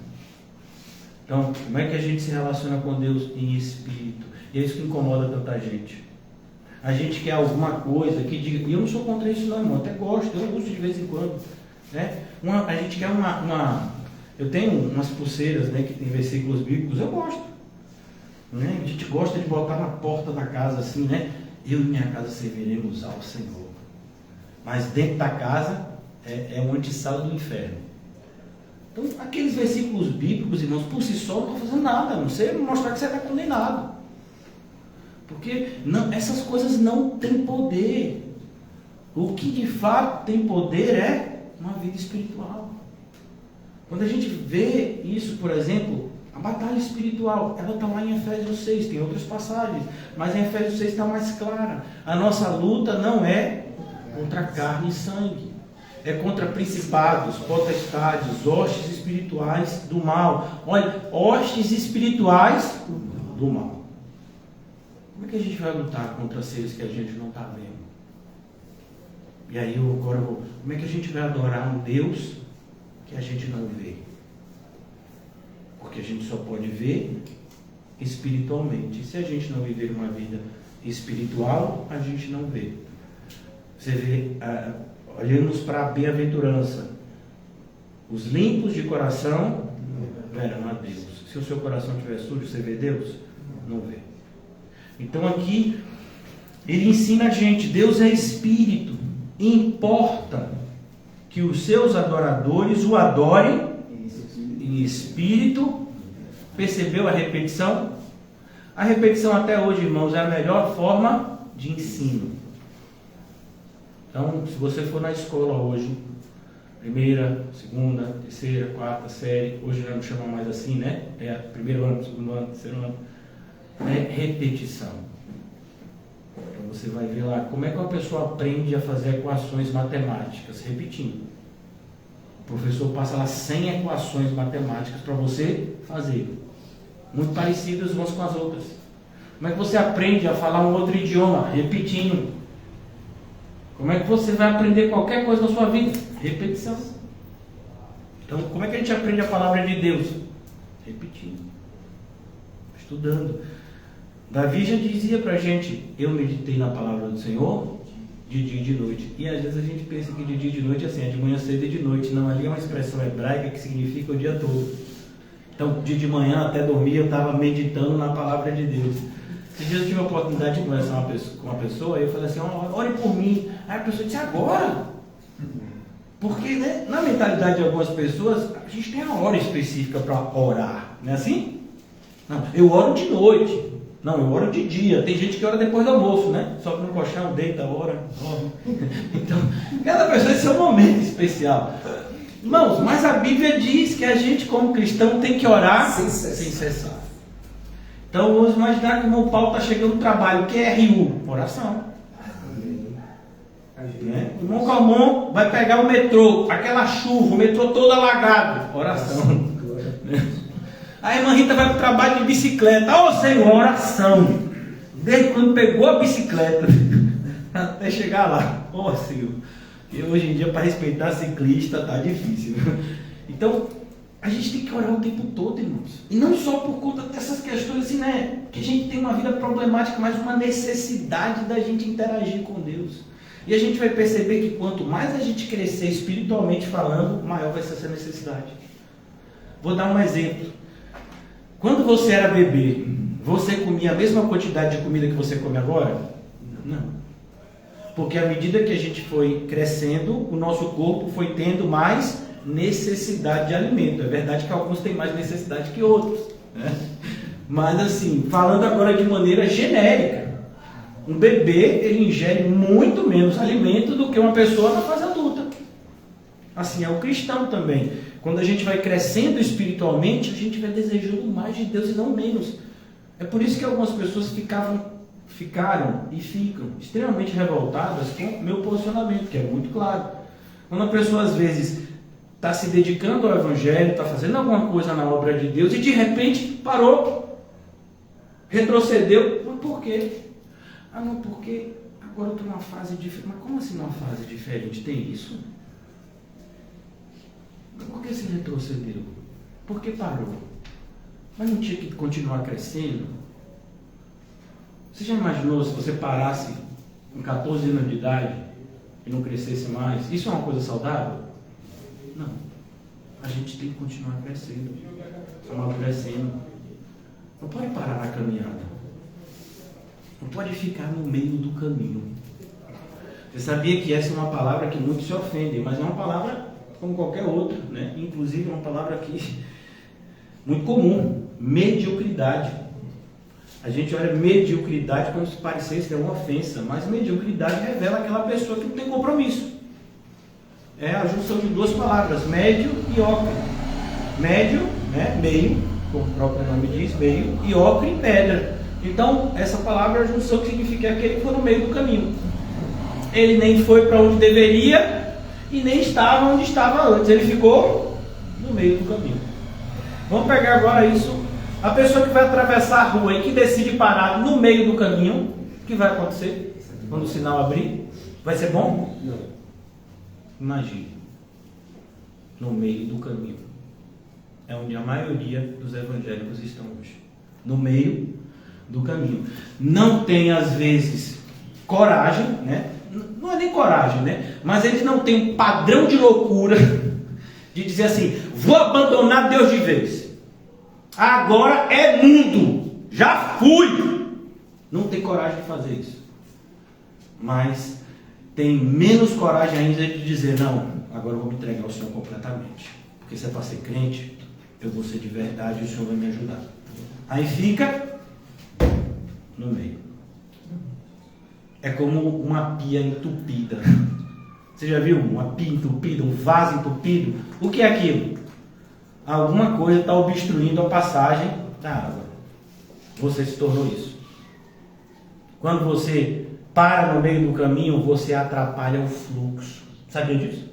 Então, como é que a gente se relaciona com Deus em espírito? E é isso que incomoda tanta gente. A gente quer alguma coisa que diga, e eu não sou contra isso não, irmão, até gosto, eu uso de vez em quando, né? A gente quer eu tenho umas pulseiras, né, que tem versículos bíblicos, eu gosto, né? A gente gosta de botar na porta da casa assim, né? Eu e minha casa serviremos ao Senhor. Mas dentro da casa é uma antessala do inferno. Então, aqueles versículos bíblicos, irmãos, por si só não estão fazendo nada, a não ser mostrar que você está condenado. Porque essas coisas não têm poder. O que de fato tem poder é uma vida espiritual. Quando a gente vê isso, por exemplo, a batalha espiritual, ela está lá em Efésios 6, tem outras passagens, mas em Efésios 6 está mais clara. A nossa luta não é contra carne e sangue, é contra principados, potestades, hostes espirituais do mal. Olha, hostes espirituais do mal. Como é que a gente vai lutar contra seres que a gente não está vendo? E aí como é que a gente vai adorar um Deus que a gente não vê? Porque a gente só pode ver espiritualmente. E se a gente não viver uma vida espiritual, a gente não vê. Você vê, olhamos para a bem-aventurança. Os limpos de coração verão a Deus. Se o seu coração estiver sujo, você vê Deus? Não vê. Então aqui, ele ensina a gente, Deus é Espírito. Importa que os seus adoradores o adorem em espírito. Percebeu a repetição? A repetição até hoje, irmãos, é a melhor forma de ensino. Então, se você for na escola hoje, primeira, segunda, terceira, quarta série, hoje já não chama mais assim, né? É primeiro ano, segundo ano, terceiro ano. É repetição. Então você vai ver lá como é que uma pessoa aprende a fazer equações matemáticas, repetindo. O professor passa lá 100 equações matemáticas para você fazer, muito parecidas umas com as outras. Como é que você aprende a falar um outro idioma? Repetindo. Como é que você vai aprender qualquer coisa na sua vida? Repetição. Então, como é que a gente aprende a palavra de Deus? Repetindo, estudando. Davi já dizia para a gente, eu meditei na palavra do Senhor de dia e de noite. E às vezes a gente pensa que de dia e de noite assim, é de manhã cedo e de noite. Não, ali é uma expressão hebraica que significa o dia todo. Então, de manhã até dormir eu estava meditando na palavra de Deus. Esse dia eu tive a oportunidade de conversar com uma pessoa, e eu falei assim, ore por mim. Aí a pessoa disse, agora? Porque, né, na mentalidade de algumas pessoas, a gente tem uma hora específica para orar, não é assim? Não, eu oro de noite. Não, eu oro de dia. Tem gente que ora depois do almoço, né? Sobe no colchão, deita, ora. Então, cada pessoa tem seu momento especial. Irmãos, mas a Bíblia diz que a gente, como cristão, tem que orar sem cessar. Então, vamos imaginar como o Paulo está chegando no trabalho. O que é RU? Oração. Né? O irmão Calmon vai pegar o metrô, aquela chuva, o metrô todo alagado. Oração. A irmã Rita vai para o trabalho de bicicleta. Ô Senhor, oração. Desde quando pegou a bicicleta até chegar lá. Ô Senhor. E hoje em dia, para respeitar ciclista, tá difícil. Então, a gente tem que orar o tempo todo, irmãos. E não só por conta dessas questões assim, né? Que a gente tem uma vida problemática, mas uma necessidade da gente interagir com Deus. E a gente vai perceber que quanto mais a gente crescer espiritualmente falando, maior vai ser essa necessidade. Vou dar um exemplo. Quando você era bebê, você comia a mesma quantidade de comida que você come agora? Não. Porque à medida que a gente foi crescendo, o nosso corpo foi tendo mais necessidade de alimento. É verdade que alguns têm mais necessidade que outros, né? Mas assim, falando agora de maneira genérica, um bebê, ele ingere muito menos alimento do que uma pessoa na fase adulta. Assim é o cristão também. Quando a gente vai crescendo espiritualmente, a gente vai desejando mais de Deus e não menos. É por isso que algumas pessoas ficaram e ficam extremamente revoltadas com o meu posicionamento, que é muito claro. Quando a pessoa às vezes está se dedicando ao Evangelho, está fazendo alguma coisa na obra de Deus e de repente parou, retrocedeu. Mas por quê? Ah, não, porque agora eu estou numa fase diferente. Mas como assim numa fase diferente? Tem isso? Por que se retrocedeu? Por que parou? Mas não tinha que continuar crescendo? Você já imaginou se você parasse com 14 anos de idade e não crescesse mais? Isso é uma coisa saudável? Não. A gente tem que continuar crescendo, amadurecendo. Não pode parar na caminhada. Não pode ficar no meio do caminho. Você sabia que essa é uma palavra que muitos se ofendem, mas é uma palavra como qualquer outra, né? Inclusive é uma palavra aqui muito comum, mediocridade. A gente olha mediocridade como se parecesse uma ofensa, mas mediocridade revela aquela pessoa que não tem compromisso. É a junção de duas palavras, médio e ocre. Médio, né, meio, como o próprio nome diz, meio, e ocre, pedra. Então, essa palavra é a junção que significa aquele que foi no meio do caminho. Ele nem foi para onde deveria e nem estava onde estava antes. Ele ficou no meio do caminho. Vamos pegar agora isso. A pessoa que vai atravessar a rua e que decide parar no meio do caminho, o que vai acontecer quando o sinal abrir? Vai ser bom? Não. Imagine. No meio do caminho. É onde a maioria dos evangélicos estão hoje. No meio do caminho. Não tem, às vezes, coragem, né? Não é nem coragem, né? Mas eles não têm um padrão de loucura de dizer assim, vou abandonar Deus de vez. Agora é mundo. Já fui. Não tem coragem de fazer isso. Mas tem menos coragem ainda de dizer, não, agora eu vou me entregar ao Senhor completamente. Porque se é para ser crente, eu vou ser de verdade e o Senhor vai me ajudar. Aí fica no meio. É como uma pia entupida. Você já viu uma pia entupida, um vaso entupido? O que é aquilo? Alguma coisa está obstruindo a passagem da água. Você se tornou isso. Quando você para no meio do caminho, você atrapalha o fluxo. Sabia disso?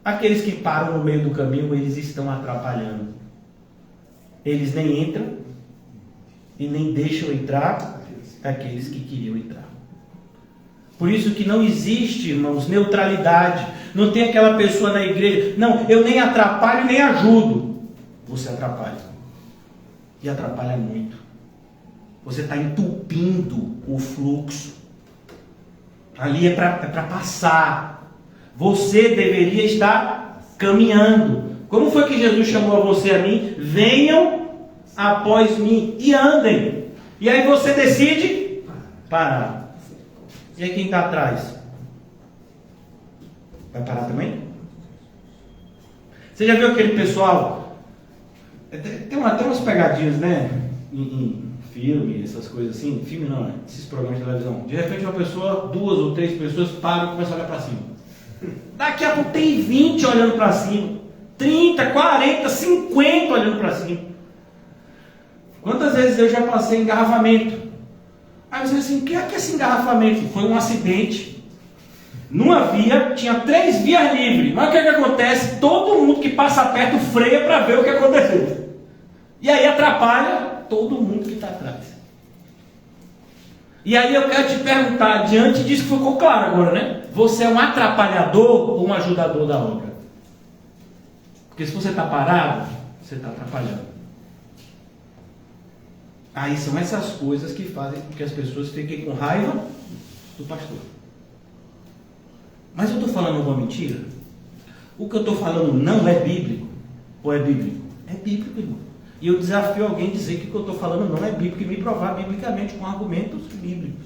Aqueles que param no meio do caminho, eles estão atrapalhando. Eles nem entram e nem deixam entrar aqueles que queriam entrar. Por isso que não existe, irmãos, neutralidade. Não tem aquela pessoa na igreja, não, eu nem atrapalho nem ajudo. Você atrapalha. E atrapalha muito. Você está entupindo o fluxo. Ali é para passar. Você deveria estar caminhando. Como foi que Jesus chamou a você e a mim? Venham após mim e andem. E aí você decide parar. E aí quem está atrás? Vai parar também? Você já viu aquele pessoal? Tem umas pegadinhas, né? Em filme, essas coisas assim. Filme não, né? Esses programas de televisão. De repente uma pessoa, 2 ou 3 pessoas param e começam a olhar para cima. Daqui a pouco tem 20 olhando para cima. 30, 40, 50 olhando para cima. Quantas vezes eu já passei engarrafamento? Aí você diz assim, o que é esse engarrafamento? Foi um acidente. Numa via, tinha 3 vias livres. Mas o que acontece? Todo mundo que passa perto freia para ver o que aconteceu. E aí atrapalha todo mundo que está atrás. E aí eu quero te perguntar, diante disso que ficou claro agora, né? Você é um atrapalhador ou um ajudador da obra? Porque se você está parado, você está atrapalhando. Aí são essas coisas que fazem com que as pessoas fiquem com raiva do pastor. Mas eu estou falando uma mentira? O que eu estou falando não é bíblico? Ou é bíblico? É bíblico, irmão. E eu desafio alguém a dizer que o que eu estou falando não é bíblico e me provar biblicamente com argumentos bíblicos.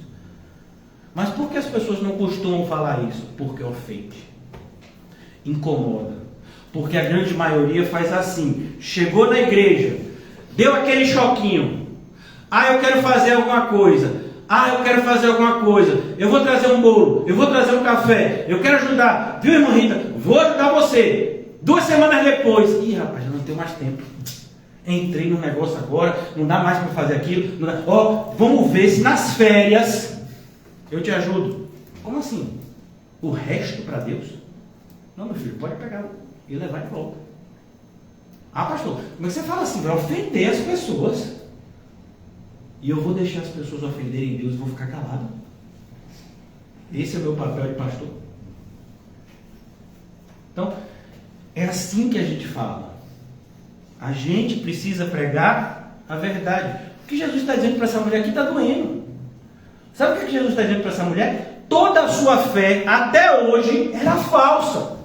Mas por que as pessoas não costumam falar isso? Porque ofende, incomoda. Porque a grande maioria faz assim: chegou na igreja, deu aquele choquinho, eu quero fazer alguma coisa, eu quero fazer alguma coisa, eu vou trazer um bolo, eu vou trazer um café, eu quero ajudar, viu, irmã Rita? Vou ajudar você. 2 semanas depois, rapaz, eu não tenho mais tempo, entrei num negócio agora, não dá mais para fazer aquilo, vamos ver se nas férias eu te ajudo. Como assim? O resto para Deus? Não, meu filho, pode pegar e levar de volta. Pastor, como é que você fala assim? Vai ofender as pessoas. E eu vou deixar as pessoas ofenderem Deus e vou ficar calado. Esse é o meu papel de pastor. Então, é assim que a gente fala. A gente precisa pregar a verdade. O que Jesus está dizendo para essa mulher aqui está doendo. Sabe o que Jesus está dizendo para essa mulher? Toda a sua fé, até hoje, era falsa.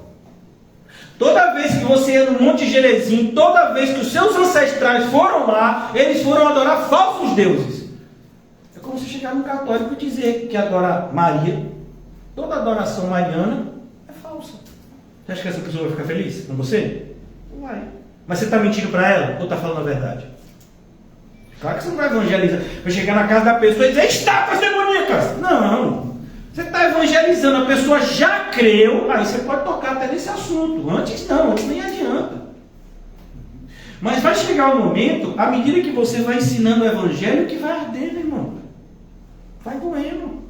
Toda vez que você ia no Monte Gerezim, toda vez que os seus ancestrais foram lá, eles foram adorar falsos deuses. É como se chegar num católico e dizer que adora Maria. Toda adoração mariana é falsa. Você acha que essa pessoa vai ficar feliz com você? Não vai. Mas você está mentindo para ela ou está falando a verdade? Claro que você não vai evangelizar. Vai chegar na casa da pessoa e dizer: estátuas demoníacas. Não. Você está evangelizando, a pessoa já creu, aí você pode tocar até nesse assunto. Antes nem adianta. Mas vai chegar um momento, à medida que você vai ensinando o evangelho, que vai ardendo, irmão. Vai doendo.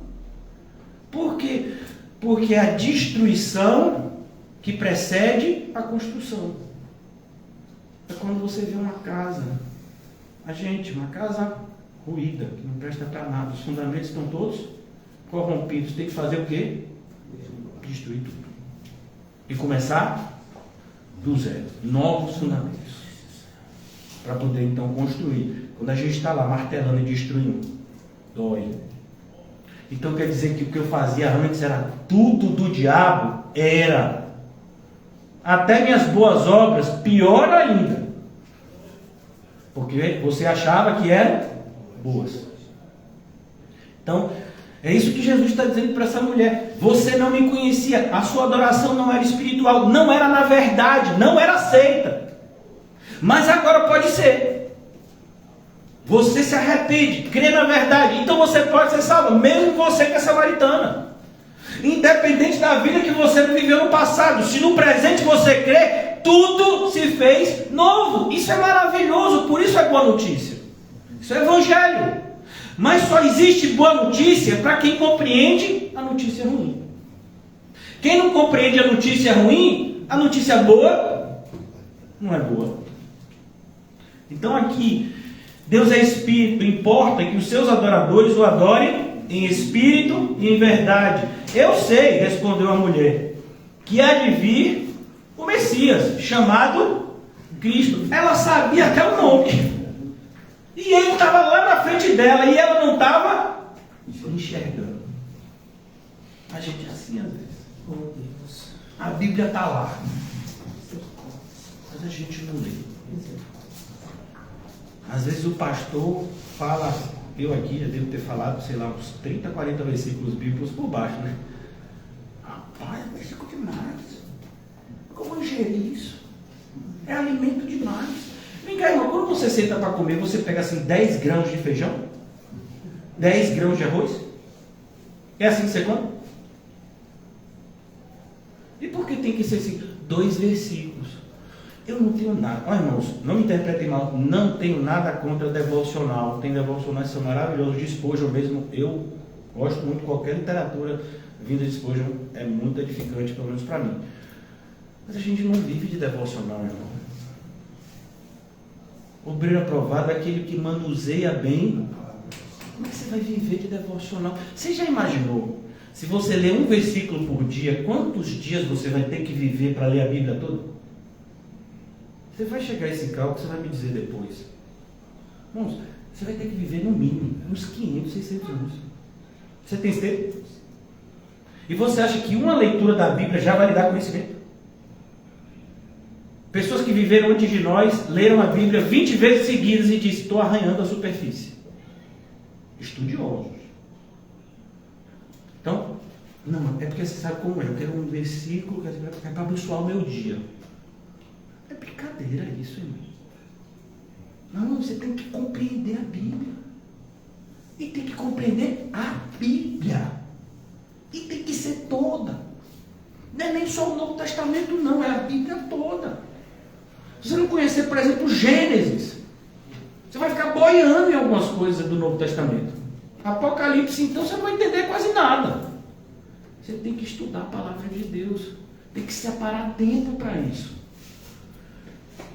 Por quê? Porque é a destruição que precede a construção. É quando você vê uma casa, uma casa ruída, que não presta para nada, os fundamentos estão todos corrompidos, tem que fazer o quê? Destruir tudo. E começar do zero. Novos fundamentos. Para poder então construir. Quando a gente está lá martelando e destruindo, dói. Então quer dizer que o que eu fazia antes era tudo do diabo? Era. Até minhas boas obras, pior ainda. Porque você achava que eram boas. Então, é isso que Jesus está dizendo para essa mulher. Você não me conhecia, a sua adoração não era espiritual, não era na verdade, não era aceita. Mas agora pode ser. Você se arrepende, crê na verdade, então você pode ser salvo, mesmo você que é samaritana. Independente da vida que você viveu no passado, se no presente você crê, tudo se fez novo. Isso é maravilhoso, por isso é boa notícia. Isso é evangelho. Mas só existe boa notícia para quem compreende a notícia ruim. Quem não compreende a notícia ruim, a notícia boa não é boa. Então aqui, Deus é Espírito, importa que os seus adoradores o adorem em Espírito e em verdade. Eu sei, respondeu a mulher, que há de vir o Messias, chamado Cristo. Ela sabia até o nome. E ele estava lá na frente dela e ela não estava enxergando. A gente é assim às vezes. Oh, Deus. A Bíblia está lá. Mas a gente não lê. Às vezes o pastor fala, eu aqui já devo ter falado, sei lá, uns 30, 40 versículos bíblicos por baixo, né? Rapaz, é versículo demais. Como ingerir isso? É alimento demais. Vem cá, irmão, quando você senta para comer, você pega assim 10 grãos de feijão? 10 grãos de arroz? É assim que você come? E por que tem que ser assim? 2 versículos. Eu não tenho nada. Olha, irmãos, não me interpretem mal. Não tenho nada contra devocional. Tem devocionais que são maravilhosos. De Spurgeon mesmo. Eu gosto muito de qualquer literatura vinda de Spurgeon. É muito edificante, pelo menos para mim. Mas a gente não vive de devocional, irmão. Obreiro aprovado é aquele que manuseia bem. Como é que você vai viver de devocional? Você já imaginou? Se você ler um versículo por dia, quantos dias você vai ter que viver para ler a Bíblia toda? Você vai chegar a esse cálculo, você vai me dizer depois. Irmãos, você vai ter que viver no mínimo uns 500, 600 anos. Você tem certeza? E você acha que uma leitura da Bíblia já vai lhe dar conhecimento? Pessoas que viveram antes de nós, leram a Bíblia 20 vezes seguidas e disseram: estou arranhando a superfície. Estudiosos. Então, não, é porque você sabe como é. Eu quero um versículo que é para abençoar o meu dia. É brincadeira isso, irmão. Não, você tem que compreender a Bíblia. E tem que compreender a Bíblia. E tem que ser toda. Não é nem só o Novo Testamento, não. É a Bíblia toda. Se você não conhecer, por exemplo, Gênesis, você vai ficar boiando em algumas coisas do Novo Testamento. Apocalipse, então, você não vai entender quase nada. Você tem que estudar a palavra de Deus. Tem que separar tempo para isso.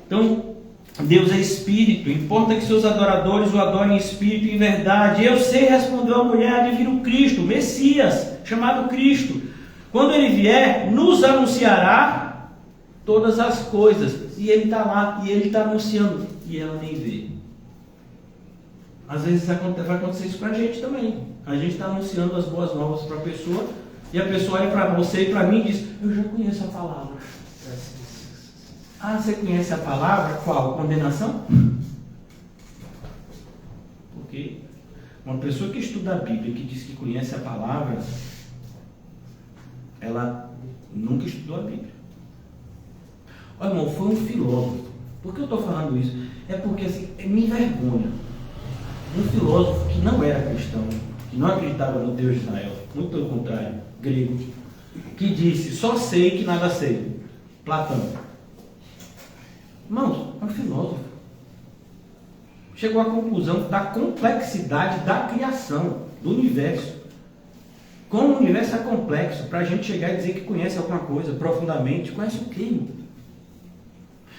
Então, Deus é Espírito. Importa que seus adoradores o adorem em Espírito e em verdade. Eu sei, respondeu a mulher, há de vir o Cristo, o Messias, chamado Cristo. Quando ele vier, nos anunciará todas as coisas. E ele está lá, e ele está anunciando, e ela nem vê. Às vezes vai acontecer isso com a gente também. A gente está anunciando as boas novas para a pessoa, e a pessoa olha para você e para mim e diz: eu já conheço a palavra. Ah, você conhece a palavra? Qual? Condenação? Porque uma pessoa que estuda a Bíblia, que diz que conhece a palavra, ela nunca estudou a Bíblia. Olha, irmão, foi um filósofo. Por que eu estou falando isso? É porque assim, me envergonha. Um filósofo que não era cristão, que não acreditava no Deus de Israel, muito pelo contrário, grego, que disse: só sei que nada sei. Platão. Irmãos, é um filósofo. Chegou à conclusão da complexidade da criação, do universo. Como o universo é complexo, para a gente chegar e dizer que conhece alguma coisa profundamente, conhece o quê, irmão?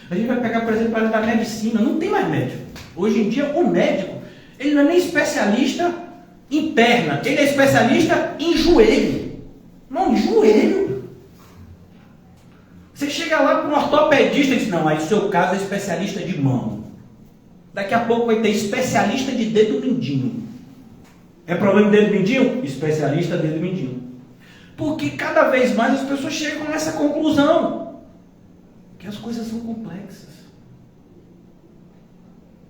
A gente vai pegar, por exemplo, a área da medicina, não tem mais médico. Hoje em dia, o médico, ele não é nem especialista em perna, ele é especialista em joelho. Não, joelho. Você chega lá com um ortopedista e diz: não, aí o seu caso é especialista de mão. Daqui a pouco vai ter especialista de dedo mindinho. É problema de dedo mindinho? Especialista de dedo mindinho. Porque cada vez mais as pessoas chegam nessa conclusão. Que as coisas são complexas.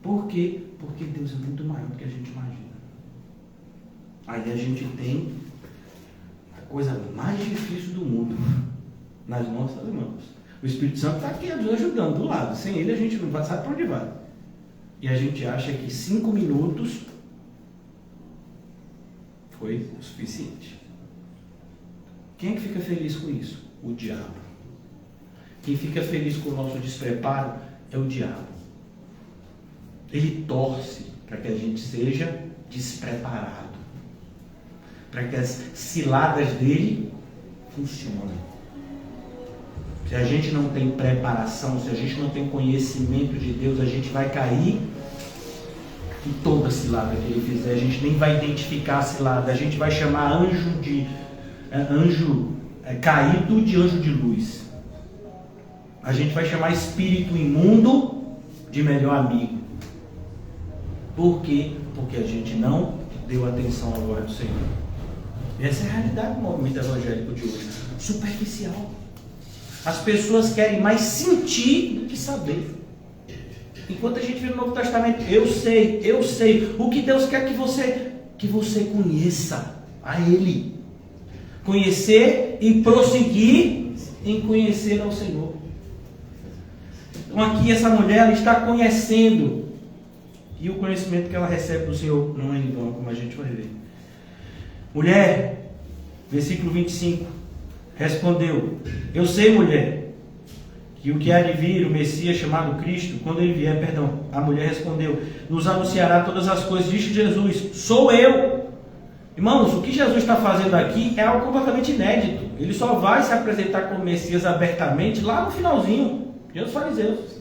Por quê? Porque Deus é muito maior do que a gente imagina. Aí a gente tem a coisa mais difícil do mundo nas nossas mãos. O Espírito Santo está aqui nos ajudando do lado. Sem ele a gente não vai saber para onde vai. E a gente acha que 5 minutos foi o suficiente. Quem é que fica feliz com isso? O diabo. Quem fica feliz com o nosso despreparo é o diabo. Ele torce para que a gente seja despreparado, para que as ciladas dele funcionem. Se a gente não tem preparação, se a gente não tem conhecimento de Deus, a gente vai cair em toda cilada que ele fizer. A gente nem vai identificar a cilada. A gente vai chamar anjo caído de anjo de luz. A gente vai chamar espírito imundo de melhor amigo. Por quê? Porque a gente não deu atenção à voz do Senhor. Essa é a realidade do movimento evangélico de hoje. Superficial. As pessoas querem mais sentir do que saber. Enquanto a gente vê no Novo Testamento: eu sei. O que Deus quer que você conheça a Ele. Conhecer e prosseguir em conhecer ao Senhor. Então aqui essa mulher, ela está conhecendo. E o conhecimento que ela recebe do Senhor não é em vão, como a gente vai ver. Mulher, versículo 25, respondeu: eu sei, mulher, que o que há de vir, o Messias chamado Cristo, quando ele vier, a mulher respondeu: nos anunciará todas as coisas. Disse Jesus: sou eu. Irmãos, o que Jesus está fazendo aqui é algo completamente inédito. Ele só vai se apresentar como Messias abertamente lá no finalzinho, diante dos fariseus.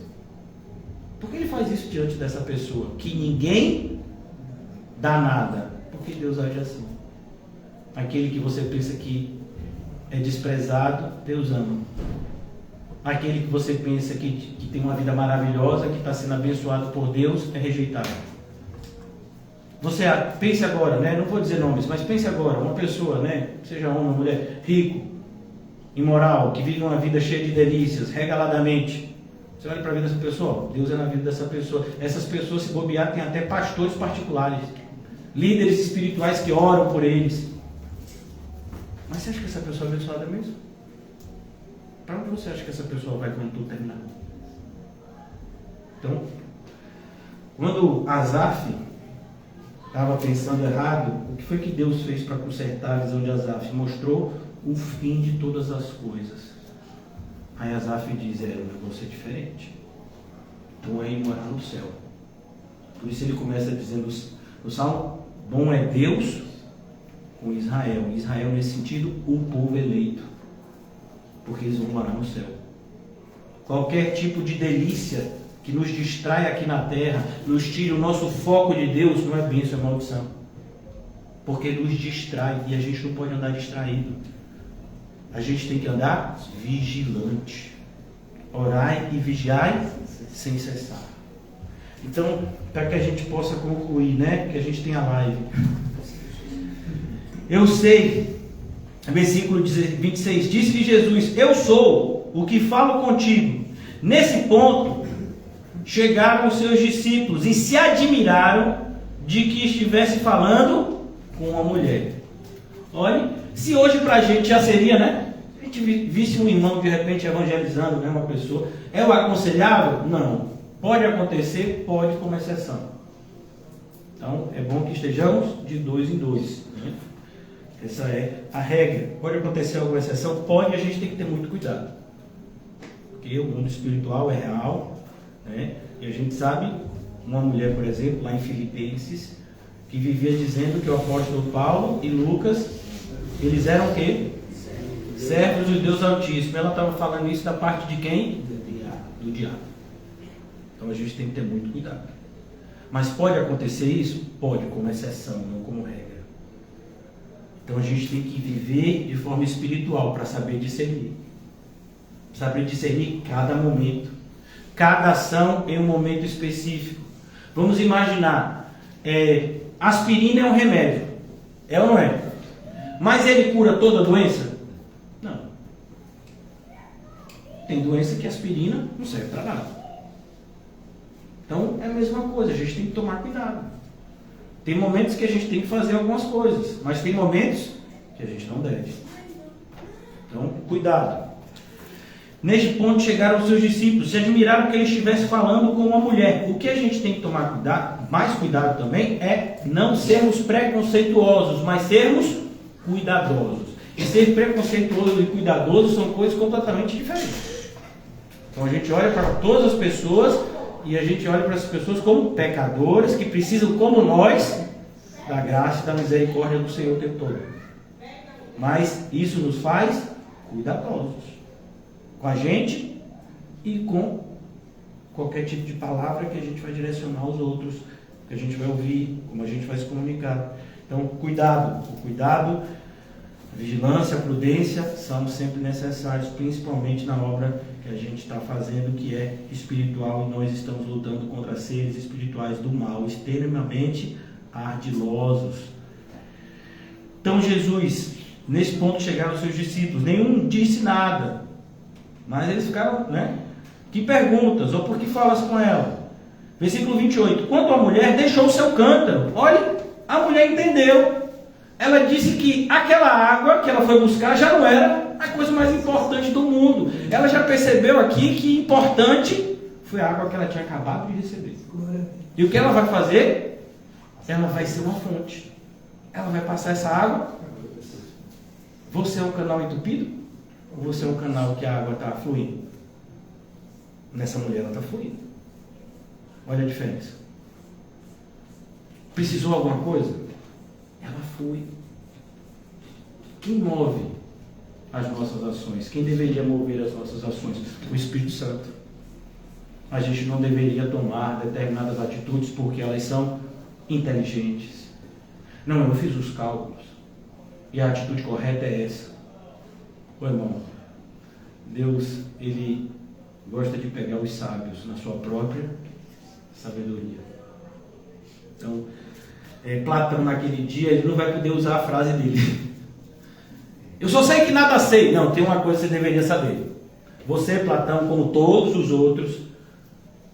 Por que ele faz isso diante dessa pessoa? Que ninguém dá nada. Porque Deus age assim. Aquele que você pensa que é desprezado, Deus ama. Aquele que você pensa que tem uma vida maravilhosa, que está sendo abençoado por Deus, é rejeitado. Você pense agora, né? Não vou dizer nomes, mas pense agora, uma pessoa, né? Seja homem ou mulher, rico, imoral, que vive uma vida cheia de delícias, regaladamente. Você olha para a vida dessa pessoa, Deus é na vida dessa pessoa. Essas pessoas, se bobear, tem até pastores particulares, líderes espirituais que oram por eles. Mas você acha que essa pessoa é abençoada mesmo? Para onde você acha que essa pessoa vai quando tudo terminar? Então, quando Asaf estava pensando errado, o que foi que Deus fez para consertar a visão de Asaf? Mostrou o fim de todas as coisas. Aí Asaf diz, o negócio é diferente. Então é ir morar no céu. Por isso ele começa dizendo no Salmo, bom é Deus com Israel. Israel nesse sentido, o povo eleito. Porque eles vão morar no céu. Qualquer tipo de delícia que nos distrai aqui na terra, nos tira o nosso foco de Deus, não é bênção, é maldição. Porque nos distrai e a gente não pode andar distraído. A gente tem que andar vigilante. Orai e vigiai sem cessar. Então, para que a gente possa concluir, que a gente tem a live. Eu sei, versículo 26, disse-lhe Jesus, eu sou o que falo contigo. Nesse ponto, chegaram os seus discípulos e se admiraram de que estivesse falando com uma mulher. Olha, se hoje para a gente já seria, a gente visse um irmão de repente evangelizando, uma pessoa, é o aconselhável? Não. Pode acontecer, pode como exceção. Então, é bom que estejamos de 2 em 2. Essa é a regra. Pode acontecer alguma exceção? Pode, a gente tem que ter muito cuidado. Porque o mundo espiritual é real, e a gente sabe, uma mulher, por exemplo, lá em Filipenses, que vivia dizendo que o apóstolo Paulo e Lucas, eles eram o quê? Servos de Deus Altíssimo. Ela estava falando isso da parte de quem? Do diabo. Então a gente tem que ter muito cuidado. Mas pode acontecer isso? Pode, como exceção, não como regra. Então a gente tem que viver de forma espiritual para saber discernir. Saber discernir cada momento, cada ação em um momento específico. Vamos imaginar, aspirina é um remédio, é ou não é? Mas ele cura toda doença? Não. Tem doença que aspirina não serve para nada. Então é a mesma coisa, a gente tem que tomar cuidado. Tem momentos que a gente tem que fazer algumas coisas, mas tem momentos que a gente não deve. Então, cuidado. Neste ponto chegaram os seus discípulos, se admiraram que ele estivesse falando com uma mulher. O que a gente tem que tomar cuidado, mais cuidado também, é não sermos preconceituosos, mas sermos cuidadosos. E ser preconceituoso e cuidadoso são coisas completamente diferentes. Então a gente olha para todas as pessoas e a gente olha para as pessoas como pecadores que precisam, como nós, da graça e da misericórdia do Senhor o tempo todo. Mas isso nos faz cuidadosos com a gente e com qualquer tipo de palavra que a gente vai direcionar aos outros, que a gente vai ouvir, como a gente vai se comunicar. Então, cuidado, a vigilância, a prudência são sempre necessários, principalmente na obra que a gente está fazendo, que é espiritual, e nós estamos lutando contra seres espirituais do mal, extremamente ardilosos. Então Jesus, nesse ponto chegaram os seus discípulos, nenhum disse nada, mas eles ficaram, que perguntas, ou por que falas com ela? Versículo 28, quanto a mulher deixou o seu cântaro, olha, a mulher entendeu, ela disse que aquela água que ela foi buscar já não era a coisa mais importante do mundo. Ela já percebeu aqui que importante foi a água que ela tinha acabado de receber. E o que ela vai fazer? Ela vai ser uma fonte. Ela vai passar essa água. Você é um canal entupido? Ou você é um canal que a água está fluindo? Nessa mulher ela está fluindo. Olha a diferença. Precisou alguma coisa? Ela flui. Quem move as nossas ações? Quem deveria mover as nossas ações? O Espírito Santo. A gente não deveria tomar determinadas atitudes porque elas são inteligentes. Não, eu fiz os cálculos e a atitude correta é essa. Ô irmão, Deus, Ele gosta de pegar os sábios na sua própria sabedoria. Então, Platão naquele dia, ele não vai poder usar a frase dele. Eu só sei que nada sei. Não, tem uma coisa que você deveria saber. Você, Platão, como todos os outros,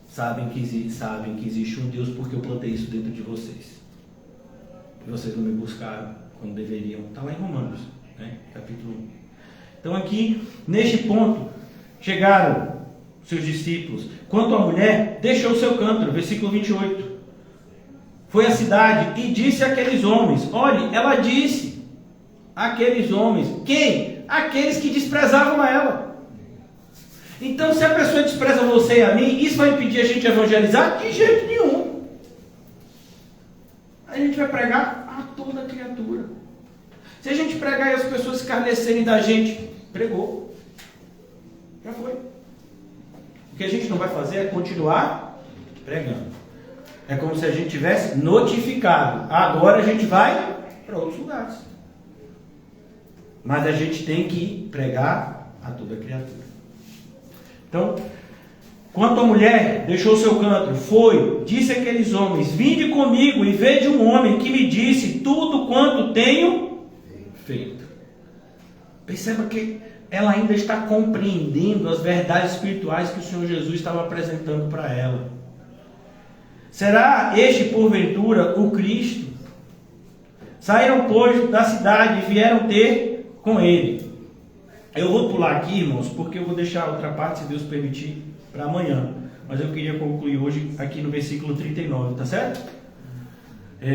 sabem que existe um Deus porque eu plantei isso dentro de vocês. E vocês não me buscaram quando deveriam. Está lá em Romanos. né? Capítulo 1. Então aqui, neste ponto, chegaram seus discípulos. Quanto à mulher, deixou seu cântaro, versículo 28. Foi à cidade e disse àqueles homens, olhe, ela disse àqueles homens, quem? Aqueles que desprezavam ela. Então, se a pessoa despreza você e a mim, isso vai impedir a gente de evangelizar? De jeito nenhum. A gente vai pregar a toda criatura. Se a gente pregar e as pessoas escarnecerem da gente, pregou. Já foi. O que a gente não vai fazer é continuar pregando. É como se a gente tivesse notificado. Agora a gente vai para outros lugares. Mas a gente tem que pregar a toda criatura. Então, quanto a mulher, deixou seu cântaro, foi, disse àqueles homens, vinde comigo e vede um homem que me disse tudo quanto tenho feito. Perceba que ela ainda está compreendendo as verdades espirituais que o Senhor Jesus estava apresentando para ela. Será este, porventura, o Cristo? Saíram, pois, da cidade e vieram ter com ele. Eu vou pular aqui, irmãos, porque eu vou deixar a outra parte, se Deus permitir, para amanhã. Mas eu queria concluir hoje aqui no versículo 39, tá certo?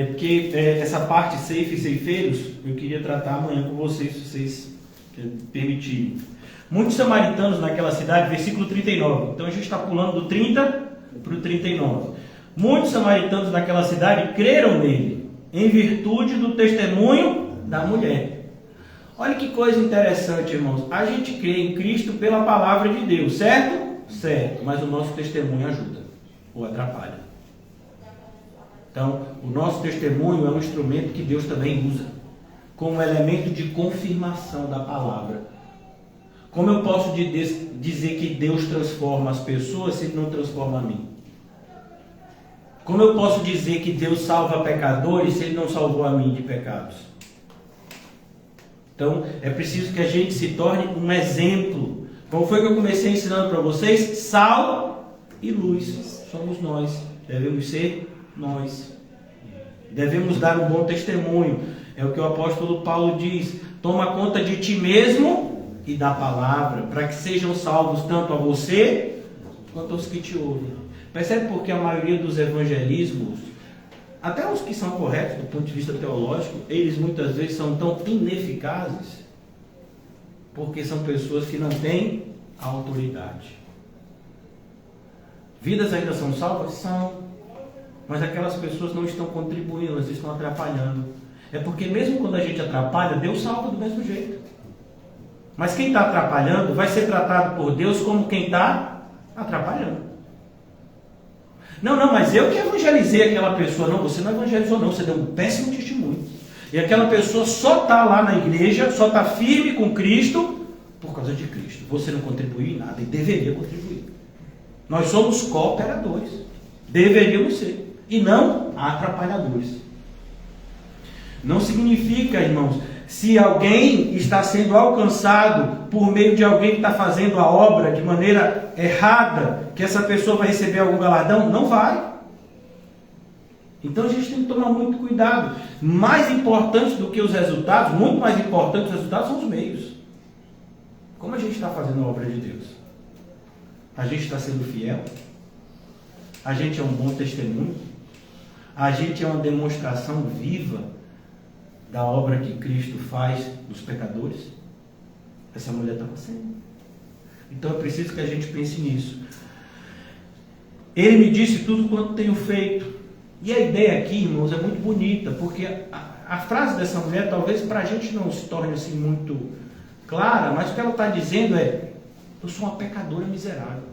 Porque essa parte ceifa e ceifeiros, eu queria tratar amanhã com vocês, se vocês permitirem. Muitos samaritanos naquela cidade, versículo 39. Então a gente está pulando do 30 para o 39. Muitos samaritanos naquela cidade creram nele, em virtude do testemunho da mulher. Olha que coisa interessante, irmãos. A gente crê em Cristo pela palavra de Deus, certo? Certo, mas o nosso testemunho ajuda ou atrapalha. Então, o nosso testemunho é um instrumento que Deus também usa como elemento de confirmação da palavra. Como eu posso dizer que Deus transforma as pessoas se Ele não transforma a mim? Como eu posso dizer que Deus salva pecadores se Ele não salvou a mim de pecados? Então, é preciso que a gente se torne um exemplo. Como foi que eu comecei ensinando para vocês? Sal e luz somos nós. Devemos ser nós. Devemos dar um bom testemunho. É o que o apóstolo Paulo diz. Toma conta de ti mesmo e da palavra, para que sejam salvos tanto a você quanto aos que te ouvem. Percebe porque a maioria dos evangelismos, até os que são corretos do ponto de vista teológico, eles muitas vezes são tão ineficazes, porque são pessoas que não têm autoridade. Vidas ainda são salvas? São. Mas aquelas pessoas não estão contribuindo, elas estão atrapalhando. É porque mesmo quando a gente atrapalha, Deus salva do mesmo jeito. Mas quem está atrapalhando vai ser tratado por Deus como quem está atrapalhando. Não, mas eu que evangelizei aquela pessoa. Não, você não evangelizou não, você deu um péssimo testemunho. E aquela pessoa só está lá na igreja, só está firme com Cristo, por causa de Cristo. Você não contribuiu em nada e deveria contribuir. Nós somos cooperadores, deveríamos ser, e não atrapalhadores. Não significa, irmãos, se alguém está sendo alcançado por meio de alguém que está fazendo a obra de maneira errada, que essa pessoa vai receber algum galardão? Não vai. Então a gente tem que tomar muito cuidado. Mais importante do que os resultados, muito mais importante os resultados são os meios. Como a gente está fazendo a obra de Deus? A gente está sendo fiel? A gente é um bom testemunho? A gente é uma demonstração viva da obra que Cristo faz dos pecadores? Essa mulher estava sendo. Então é preciso que a gente pense nisso. Ele me disse tudo quanto tenho feito. E a ideia aqui, irmãos, é muito bonita, porque a frase dessa mulher talvez para a gente não se torne assim muito clara, mas o que ela está dizendo é: eu sou uma pecadora miserável.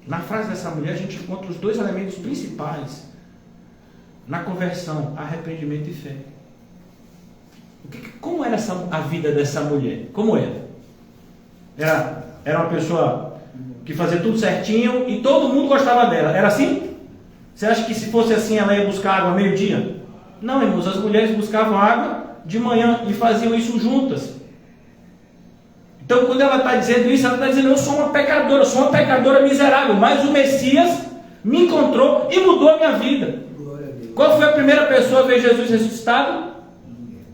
Na frase dessa mulher a gente encontra os dois elementos principais na conversão: arrependimento e fé. Como era a vida dessa mulher? Como era? Era uma pessoa que fazia tudo certinho e todo mundo gostava dela. Era assim? Você acha que se fosse assim ela ia buscar água meio-dia? Não, irmãos, as mulheres buscavam água de manhã e faziam isso juntas. Então, quando ela está dizendo isso, ela está dizendo: eu sou uma pecadora miserável, mas o Messias me encontrou e mudou a minha vida. Qual foi a primeira pessoa a ver Jesus ressuscitado?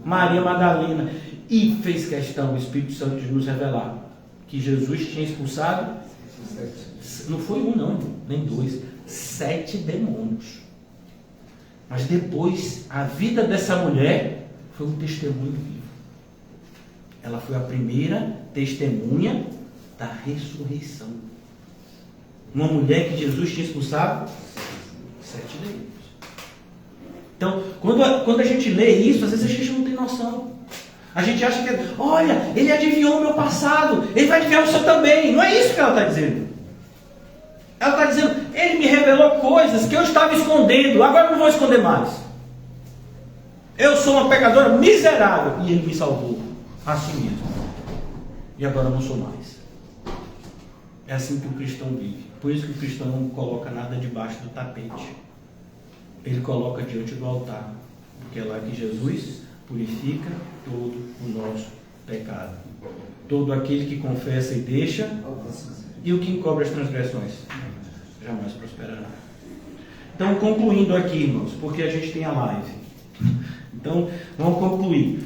Maria Madalena. E fez questão o Espírito Santo de nos revelar que Jesus tinha expulsado, não foi um não, nem dois, 7 demônios. Mas depois, a vida dessa mulher foi um testemunho vivo. Ela foi a primeira testemunha da ressurreição. Uma mulher que Jesus tinha expulsado 7 demônios. Então, quando a gente lê isso, às vezes a gente não tem noção. A gente acha que, olha, ele adivinhou o meu passado, ele vai adivinhar o seu também. Não é isso que ela está dizendo. Ela está dizendo, ele me revelou coisas que eu estava escondendo, agora eu não vou esconder mais. Eu sou uma pecadora miserável e ele me salvou assim mesmo. E agora eu não sou mais. É assim que o cristão vive. Por isso que o cristão não coloca nada debaixo do tapete. Ele coloca diante do altar. Porque é lá que Jesus purifica todo o nosso pecado. Todo aquele que confessa e deixa, e o que encobre as transgressões jamais prosperará. Então, concluindo aqui, irmãos, porque a gente tem a live. Então, vamos concluir.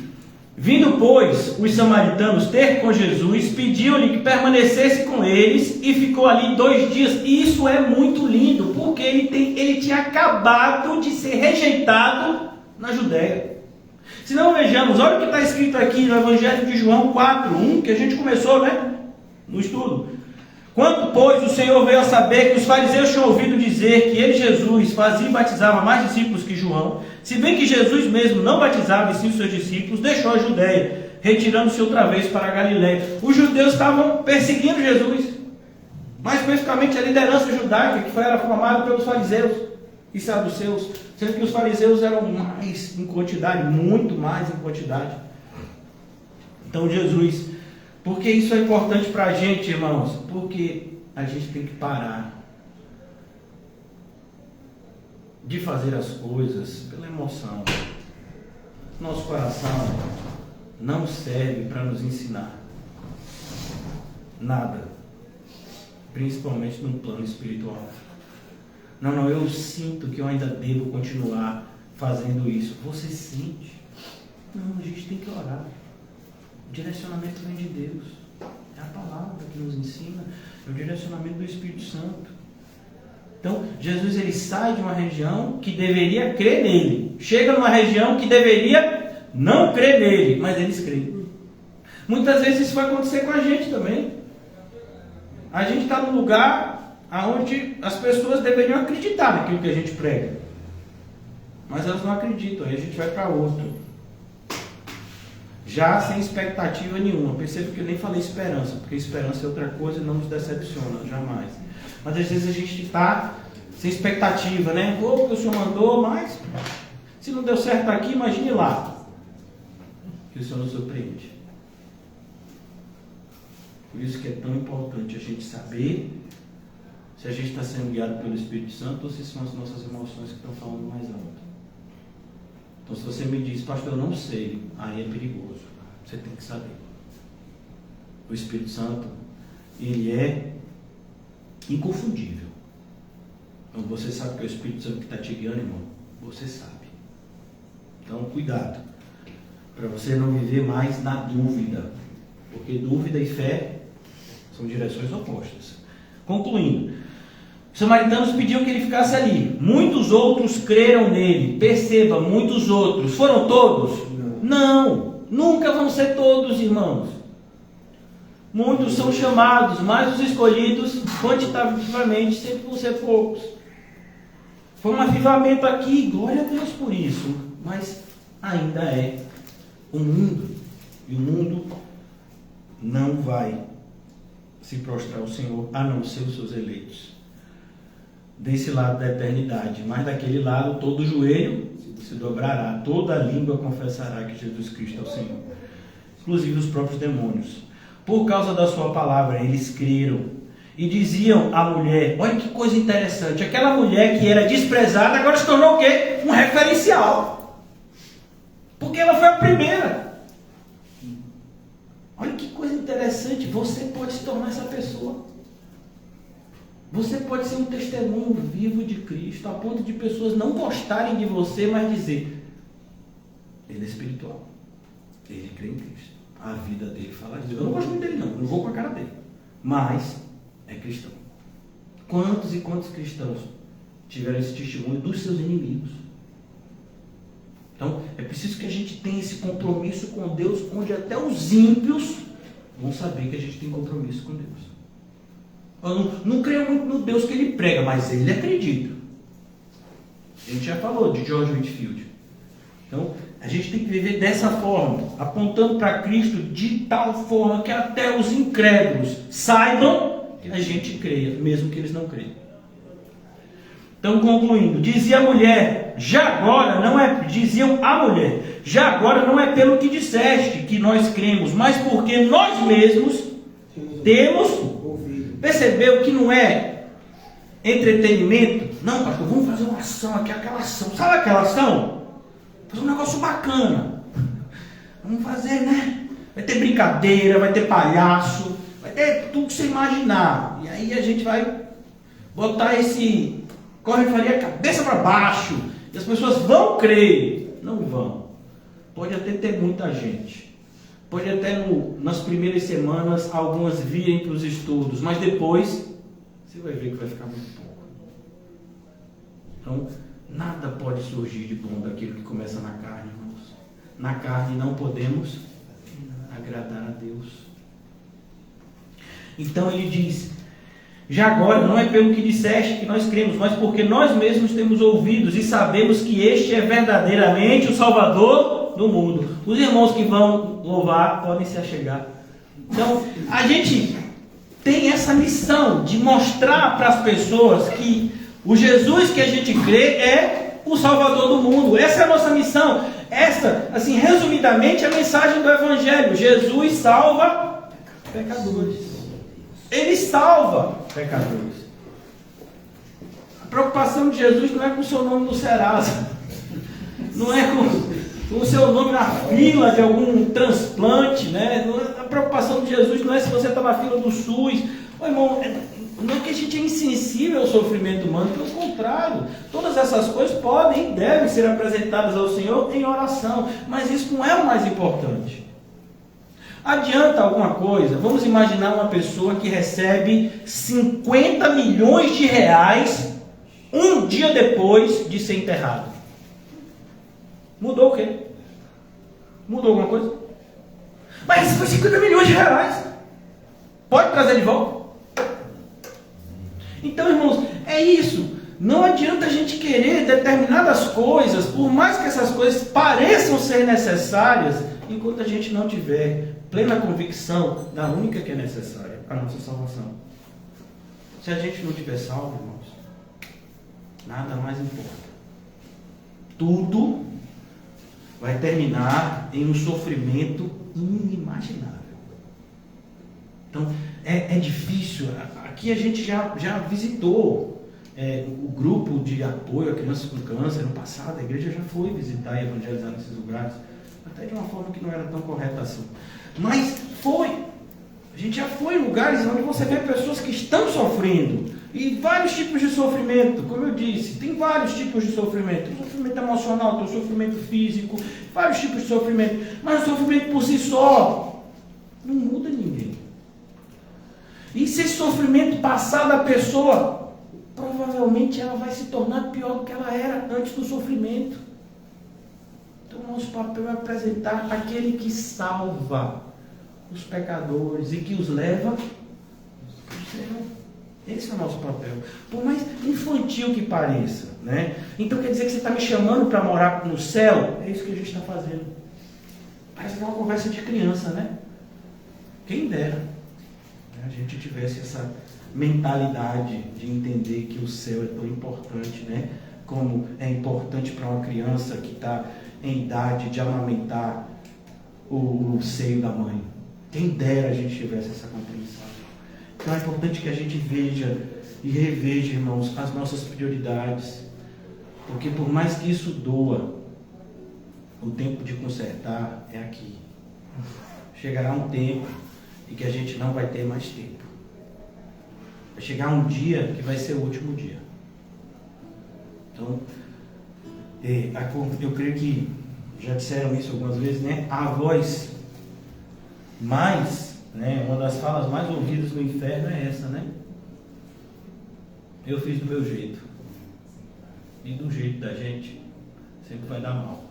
Vindo, pois, os samaritanos ter com Jesus, pediu-lhe que permanecesse com eles e ficou ali 2 dias. E isso é muito lindo, porque ele tinha acabado de ser rejeitado na Judéia. Se não, vejamos, olha o que está escrito aqui no Evangelho de João 4:1, que a gente começou, né? No estudo. Quando, pois, o Senhor veio a saber que os fariseus tinham ouvido dizer que ele, Jesus, fazia e batizava mais discípulos que João, se bem que Jesus mesmo não batizava e sim os seus discípulos, deixou a Judéia, retirando-se outra vez para a Galiléia. Os judeus estavam perseguindo Jesus, mais especificamente a liderança judaica, que era formada pelos fariseus e saduceus, sendo que os fariseus eram mais em quantidade, muito mais em quantidade. Então Jesus... Por que isso é importante para a gente, irmãos? Porque a gente tem que parar de fazer as coisas pela emoção. Nosso coração não serve para nos ensinar nada, principalmente no plano espiritual. Não, eu sinto que eu ainda devo continuar fazendo isso. Você sente? Não, a gente tem que orar. O direcionamento vem de Deus. É a palavra que nos ensina. É o direcionamento do Espírito Santo. Então, Jesus ele sai de uma região que deveria crer nele. Chega numa região que deveria não crer nele. Mas eles creem. Muitas vezes isso vai acontecer com a gente também. A gente está num lugar onde as pessoas deveriam acreditar naquilo que a gente prega. Mas elas não acreditam. Aí a gente vai para outro. Já sem expectativa nenhuma. Percebo que eu nem falei esperança, porque esperança é outra coisa e não nos decepciona, jamais. Mas às vezes a gente está sem expectativa, né? Porque o Senhor mandou, mas se não deu certo aqui, imagine lá. Que o Senhor nos surpreende. Por isso que é tão importante a gente saber se a gente está sendo guiado pelo Espírito Santo ou se são as nossas emoções que estão falando mais alto. Então, se você me diz, pastor, eu não sei, aí é perigoso. Você tem que saber. O Espírito Santo, ele é inconfundível. Então, você sabe que é o Espírito Santo que está te guiando, irmão? Você sabe. Então, cuidado. Para você não viver mais na dúvida. Porque dúvida e fé são direções opostas. Concluindo. Os samaritanos pediam que ele ficasse ali. Muitos outros creram nele. Perceba, muitos outros. Foram todos? Não. Nunca vão ser todos, irmãos. Muitos são chamados, mas os escolhidos, quantitativamente, sempre vão ser poucos. Foi um avivamento aqui, glória a Deus por isso. Mas ainda é o mundo. E o mundo não vai se prostrar ao Senhor, a não ser os seus eleitos. Desse lado da eternidade, mas daquele lado todo joelho se dobrará, toda língua confessará que Jesus Cristo é o Senhor, inclusive os próprios demônios. Por causa da sua palavra eles creram e diziam à mulher, olha que coisa interessante, aquela mulher que era desprezada agora se tornou o quê? Um referencial, porque ela foi a primeira. Olha que coisa interessante, você pode se tornar essa pessoa. Você pode ser um testemunho vivo de Cristo, a ponto de pessoas não gostarem de você, mas dizer, ele é espiritual. Ele crê em Cristo. A vida dele fala isso. Eu não gosto muito dele, não vou com a cara dele. Mas é cristão. Quantos e quantos cristãos tiveram esse testemunho dos seus inimigos? Então, é preciso que a gente tenha esse compromisso com Deus, onde até os ímpios vão saber que a gente tem compromisso com Deus. Eu não creio muito no Deus que ele prega, mas ele acredita. A gente já falou de George Whitefield. Então, a gente tem que viver dessa forma, apontando para Cristo de tal forma que até os incrédulos saibam que a gente creia, mesmo que eles não creiam. Então, concluindo, diziam a mulher, já agora não é pelo que disseste que nós cremos, mas porque nós mesmos temos ouvido. Percebeu que não é entretenimento? Não, pastor, vamos fazer uma ação aqui, aquela ação. Sabe aquela ação? Fazer um negócio bacana. Vamos fazer, né? Vai ter brincadeira, vai ter palhaço, vai ter tudo que você imaginar. E aí a gente vai botar esse corre-faria a cabeça para baixo. E as pessoas vão crer. Não vão. Pode até ter muita gente. Pode até nas primeiras semanas algumas virem para os estudos. Mas depois você vai ver que vai ficar muito pouco. Então, nada pode surgir de bom daquilo que começa na carne, irmãos. Na carne não podemos agradar a Deus. Então ele diz, já agora não é pelo que disseste que nós cremos, mas porque nós mesmos temos ouvidos e sabemos que este é verdadeiramente o Salvador do mundo. Os irmãos que vão louvar podem se achegar. Então, a gente tem essa missão de mostrar para as pessoas que o Jesus que a gente crê é o Salvador do mundo. Essa é a nossa missão. Essa, assim, resumidamente, é a mensagem do Evangelho. Jesus salva pecadores. Ele salva pecadores. A preocupação de Jesus não é com o seu nome no Serasa. Não é com o seu nome na fila de algum transplante, né? A preocupação de Jesus não é se você está na fila do SUS. Ô, irmão, não é que a gente é insensível ao sofrimento humano, pelo contrário, todas essas coisas podem e devem ser apresentadas ao Senhor em oração, mas isso não é o mais importante. Adianta alguma coisa? Vamos imaginar uma pessoa que recebe 50 milhões de reais um dia depois de ser enterrado. Mudou o quê? Mudou alguma coisa? Mas isso foi 50 milhões de reais. Pode trazer de volta? Então, irmãos, é isso. Não adianta a gente querer determinadas coisas, por mais que essas coisas pareçam ser necessárias, enquanto a gente não tiver plena convicção da única que é necessária, a nossa salvação. Se a gente não tiver salvo, irmãos, nada mais importa. Tudo vai terminar em um sofrimento inimaginável. Então, é difícil. Aqui a gente já visitou o grupo de apoio a crianças com câncer. No passado, a igreja já foi visitar e evangelizar nesses lugares, até de uma forma que não era tão correta assim. Mas foi. A gente já foi em lugares onde você vê pessoas que estão sofrendo. E vários tipos de sofrimento, como eu disse, tem vários tipos de sofrimento. Tem sofrimento emocional, tem sofrimento físico, vários tipos de sofrimento. Mas o sofrimento por si só não muda ninguém. E se esse sofrimento passar da pessoa, provavelmente ela vai se tornar pior do que ela era antes do sofrimento. Então o nosso papel é apresentar aquele que salva os pecadores e que os leva ao céu. Esse é o nosso papel. Por mais infantil que pareça, né? Então quer dizer que você está me chamando para morar no céu? É isso que a gente está fazendo. Parece que é uma conversa de criança, né? Quem dera a gente tivesse essa mentalidade de entender que o céu é tão importante, né? Como é importante para uma criança que está em idade de amamentar o seio da mãe. Quem dera a gente tivesse essa compreensão. Então é importante que a gente veja e reveja, irmãos, as nossas prioridades. Porque por mais que isso doa, o tempo de consertar é aqui. Chegará um tempo em que a gente não vai ter mais tempo. Vai chegar um dia que vai ser o último dia. Então, eu creio que já disseram isso algumas vezes, né? A voz mais, né? Uma das falas mais ouvidas no inferno é essa, né? Eu fiz do meu jeito. E do jeito da gente sempre vai dar mal.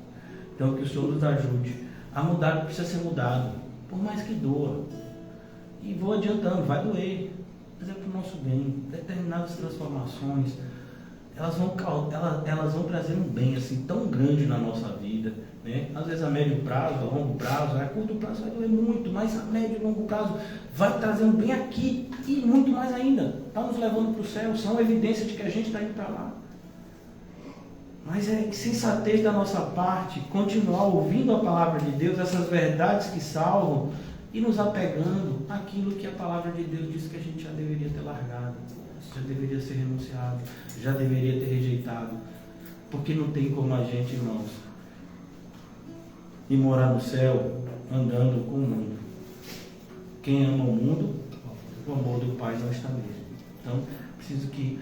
Então que o Senhor nos ajude a mudar o que precisa ser mudado, por mais que doa. E vou adiantando, vai doer, mas é para o nosso bem. Determinadas transformações, elas vão trazer um bem assim tão grande na nossa vida, né? Às vezes a médio prazo, a longo prazo, a curto prazo vai doer muito, mas a médio e longo prazo vai trazer um bem aqui e muito mais ainda. Está nos levando para o céu, são evidência de que a gente está indo para lá. Mas é insensatez da nossa parte continuar ouvindo a palavra de Deus, essas verdades que salvam, e nos apegando àquilo que a palavra de Deus diz que a gente já deveria ter largado, já deveria ser renunciado, já deveria ter rejeitado. Porque não tem como a gente, irmãos, ir morar no céu andando com o mundo. Quem ama o mundo, o amor do Pai não está nele. Então, preciso que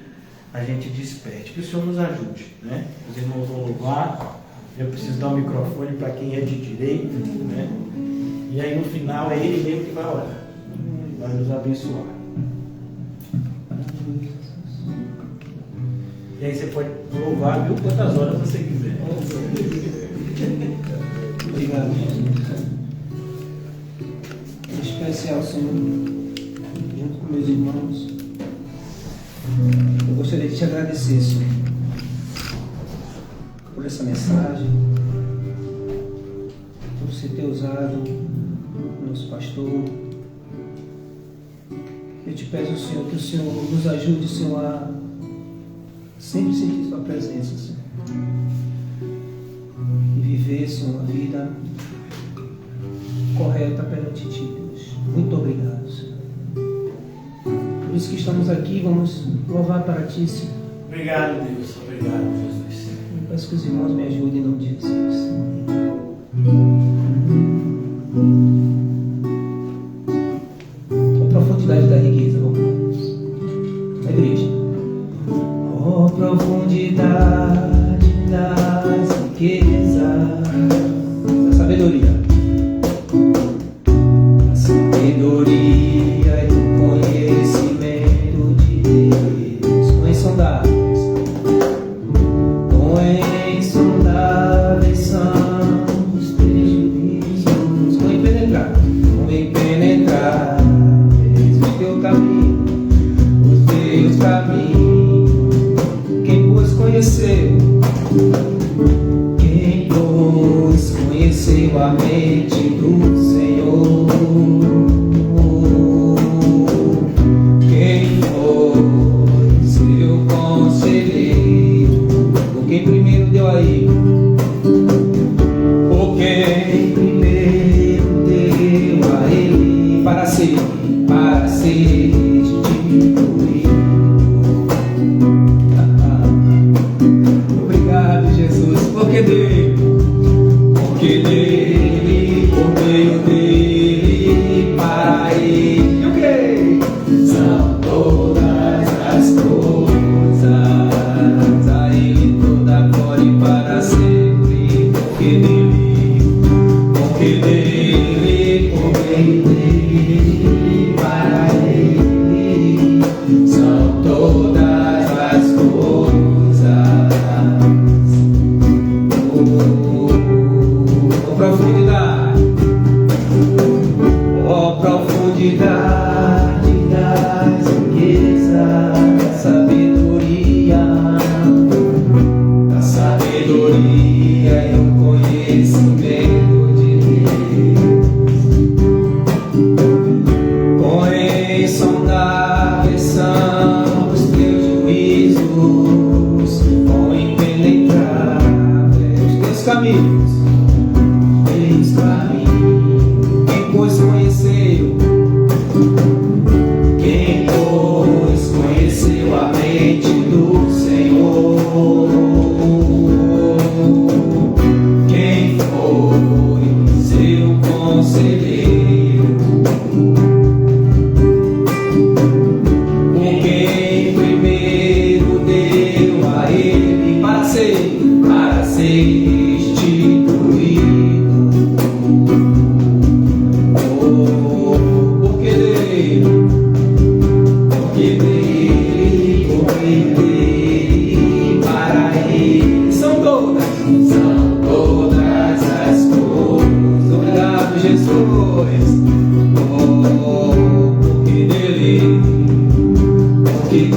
a gente desperte, que o Senhor nos ajude, né? Os irmãos vão louvar, eu preciso dar o microfone para quem é de direito, né? E aí no final é Ele mesmo que vai orar, vai nos abençoar. E aí você pode louvar, viu, quantas horas você quiser. Obrigado, Jesus. Em especial, Senhor, junto com meus irmãos, eu gostaria de te agradecer, Senhor, por essa mensagem, por você ter usado o nosso pastor. Eu te peço, Senhor, que o Senhor nos ajude, Senhor, a sempre sentir sua presença, Senhor, e viver, Senhor, uma vida correta perante ti, Deus. Muito obrigado, Senhor. Por isso que estamos aqui, vamos louvar para ti, Senhor. Obrigado, Deus. Obrigado, Jesus. Eu peço que os irmãos me ajudem em nome de Jesus. A profundidade da riqueza, vamos. A igreja. Oh, profundidade das riquezas, da sabedoria. A sabedoria e o conhecimento de Deus. Não insondáveis. Não insondáveis são os prejuízos. Não impenetráveis o teu caminho, os teus caminhos. Quem pois conheceu a mente do Senhor? Quem foi seu conselheiro? Ou quem primeiro deu a ele? Ou quem primeiro deu a ele para ser destituído? Obrigado, Jesus, porque dele, por meio dele.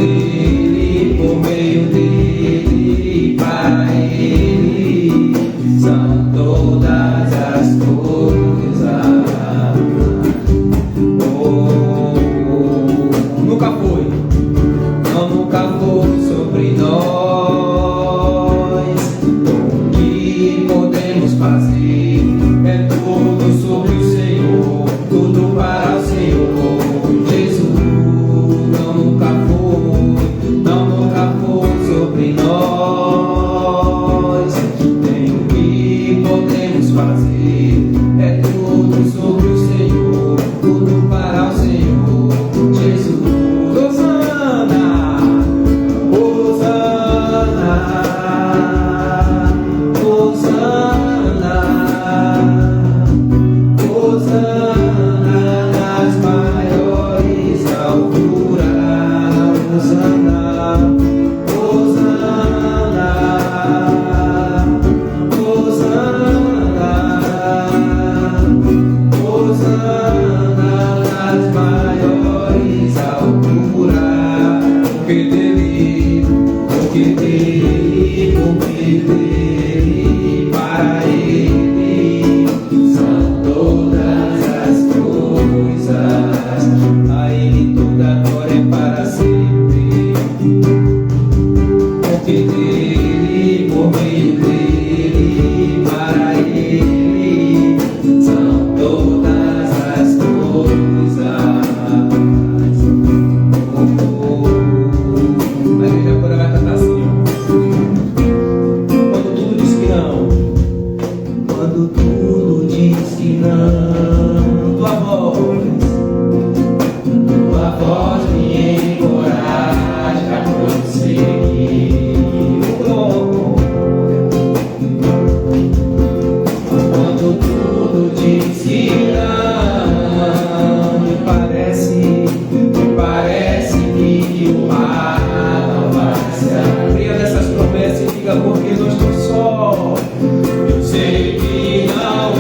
dele, por meio dele, para ele são todas as coisas. Nunca foi, não, nunca foi sobre nós. O que podemos fazer é tudo sobre o Senhor, tudo para o Senhor. Jesus não, nunca foi, não, nunca foi sobre nós. Tem o que podemos fazer é tudo sobre o Senhor, tudo para o Senhor. Jesus, Hosana, Hosana, Hosana, Hosana nas maiores alturas. Hosana, Hosana, Hosana, Hosana nas maiores alturas. Porque dele, para ele são todas as coisas. A ele toda glória é para sempre. Porque dele, por meio dele, para ele são todas as coisas. A igreja agora vai cantar assim, ó. Quando tudo diz que não, quando tudo diz que não, tua voz me encoraja a prosseguir. Quando tudo diz que não, me parece que o mar não vai se abrir. Creia nessas promessas e diga: porque não estou só. Eu sei que não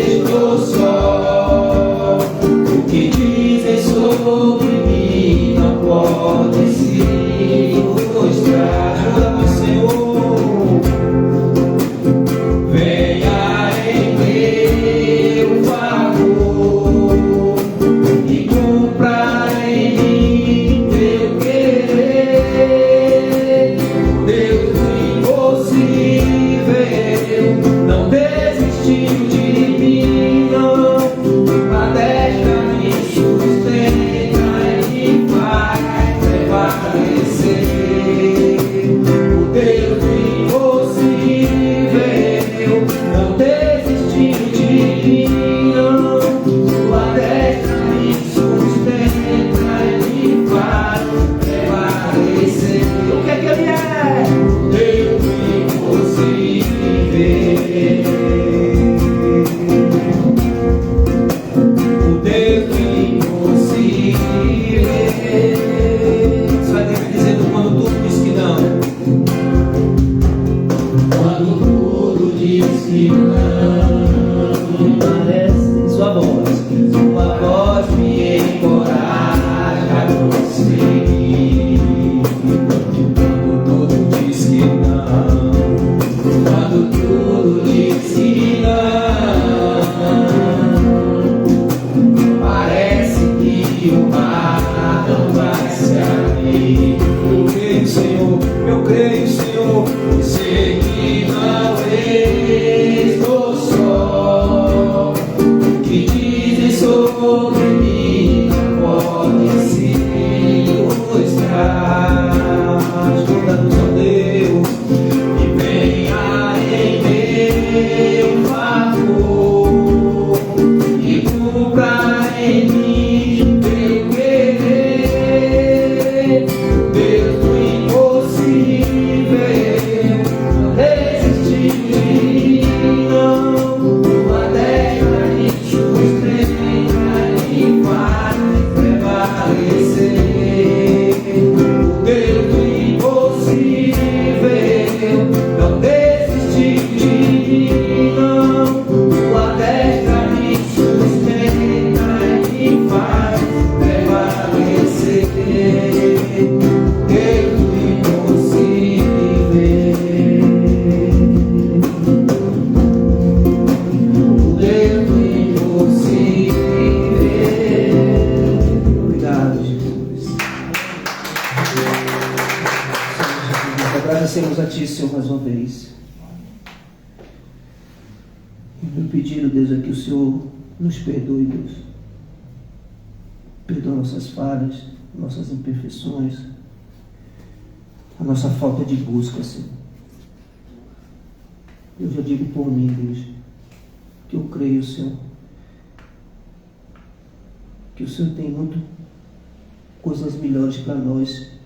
estou só. O que dizem sobre mim não pode se frustrar. Ajuda-me, Senhor. Venha em meu favor e cumpra em mim teu querer. Deus impossível, não desistiu de mim, não. A destra me sustenta e me faz prevalecer. O Deus impossível, não desistiu de mim, não. Tua destra me sustenta e me faz prevalecer. O que é que ele é? Deus impossível. O Deus impossível. Você vai ter que dizer quando tudo diz que não. Quando tudo diz que não, parece sua voz me encoraja a prosseguir. Quando tudo diz que não, quando tudo diz que não, parece que o mar não vai se abrir. Eu creio, Senhor, eu creio, Senhor, e sei que não estou só. O que dizem sobre mim não pode se frustrar. Ajuda-nos, ó Deus, e venha em meu favor e cumpra em mim teu querer. Deus do impossível, Agradecemos a Ti, Senhor, mais uma vez. E meu pedido, Deus, é que o Senhor nos perdoe, Deus. Perdoa nossas falhas, nossas imperfeições, a nossa falta de busca, Senhor. Eu já digo por mim, Deus, que eu creio, Senhor, que o Senhor tem muito coisas melhores para nós,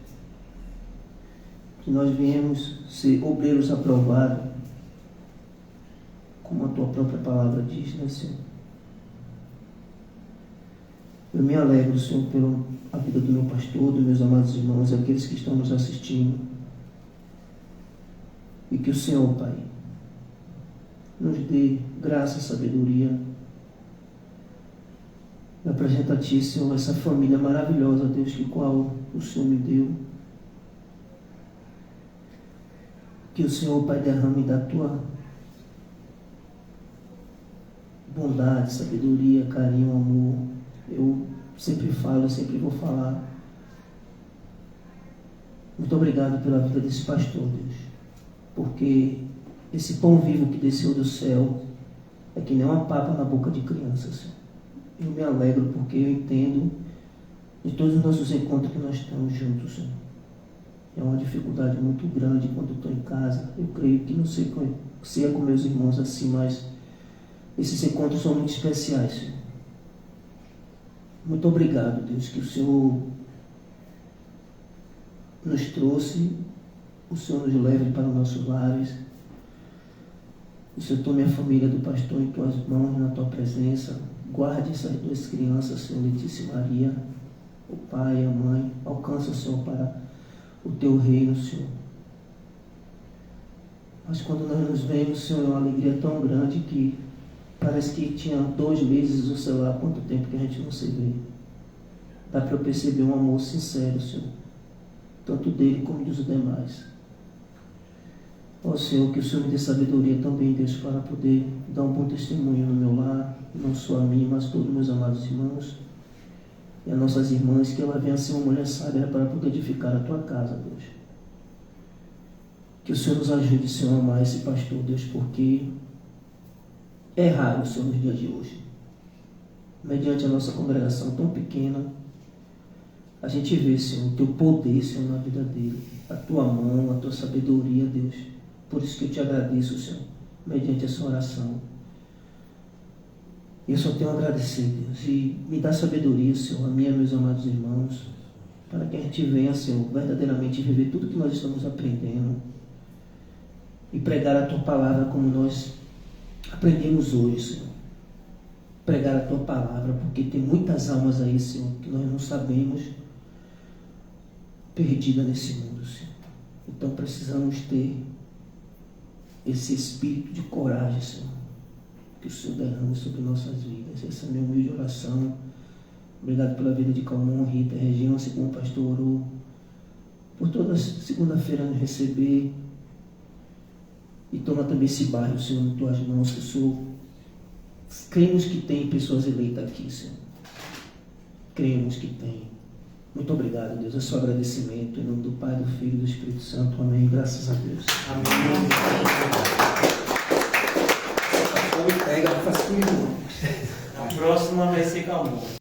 que nós viemos ser obreiros aprovados, como a Tua própria palavra diz, né, Senhor? Eu me alegro, Senhor, pela vida do meu pastor, dos meus amados irmãos, aqueles que estão nos assistindo, e que o Senhor, Pai, nos dê graça e sabedoria. Eu apresento a Ti, Senhor, essa família maravilhosa, Deus, que qual o Senhor me deu. Que o Senhor, Pai, derrame da Tua bondade, sabedoria, carinho, amor. Eu sempre falo, eu sempre vou falar. Muito obrigado pela vida desse pastor, Deus, porque esse pão vivo que desceu do céu é que nem uma papa na boca de criança, Senhor. Eu me alegro porque eu entendo de todos os nossos encontros que nós estamos juntos, Senhor. É uma dificuldade muito grande quando eu estou em casa. Eu creio que não sei se é com meus irmãos assim, mas esses encontros são muito especiais, Senhor. Muito obrigado, Deus, que o Senhor nos trouxe, o Senhor nos leve para os nossos lares. O Senhor tome a família do pastor em Tuas mãos, na Tua presença. Guarde essas duas crianças, Senhor, Letícia e Maria, o pai e a mãe. Alcança, Senhor, para o Teu reino, Senhor. Mas quando nós nos vemos, Senhor, é uma alegria tão grande que parece que tinha 2 meses, ou sei lá quanto tempo que a gente não se vê. Dá para eu perceber um amor sincero, Senhor, tanto dele como dos demais. Ó Senhor, que o Senhor me dê sabedoria também, Deus, para poder dar um bom testemunho no meu lar, não só a mim, mas todos os meus amados irmãos e as nossas irmãs, que ela venha ser uma mulher sábia para poder edificar a Tua casa, Deus. Que o Senhor nos ajude, Senhor, a amar esse pastor, Deus, porque é raro, Senhor, nos dias de hoje, mediante a nossa congregação tão pequena, a gente vê, Senhor, o Teu poder, Senhor, na vida dele, a Tua mão, a Tua sabedoria, Deus. Por isso que eu Te agradeço, Senhor, mediante essa oração. Eu só tenho a agradecer, Deus, e me dá sabedoria, Senhor, a mim e a meus amados irmãos, para que a gente venha, Senhor, verdadeiramente viver tudo que nós estamos aprendendo e pregar a Tua palavra como nós aprendemos hoje, Senhor. Pregar a Tua palavra, porque tem muitas almas aí, Senhor, que nós não sabemos, perdidas nesse mundo, Senhor. Então precisamos ter esse espírito de coragem, Senhor, que o Senhor derrame sobre nossas vidas. Essa é a minha humilde oração. Obrigado pela vida de Calmon, Rita, Regina, como o pastor orou, por toda segunda-feira nos receber. E toma também esse bairro, Senhor, em Tuas mãos, que o Senhor... Cremos que tem pessoas eleitas aqui, Senhor. Cremos que tem. Muito obrigado, Deus. É só agradecimento. Em nome do Pai, do Filho e do Espírito Santo. Amém. Graças a Deus. Amém. Pega, faz comigo. A próxima vai ser Calmon.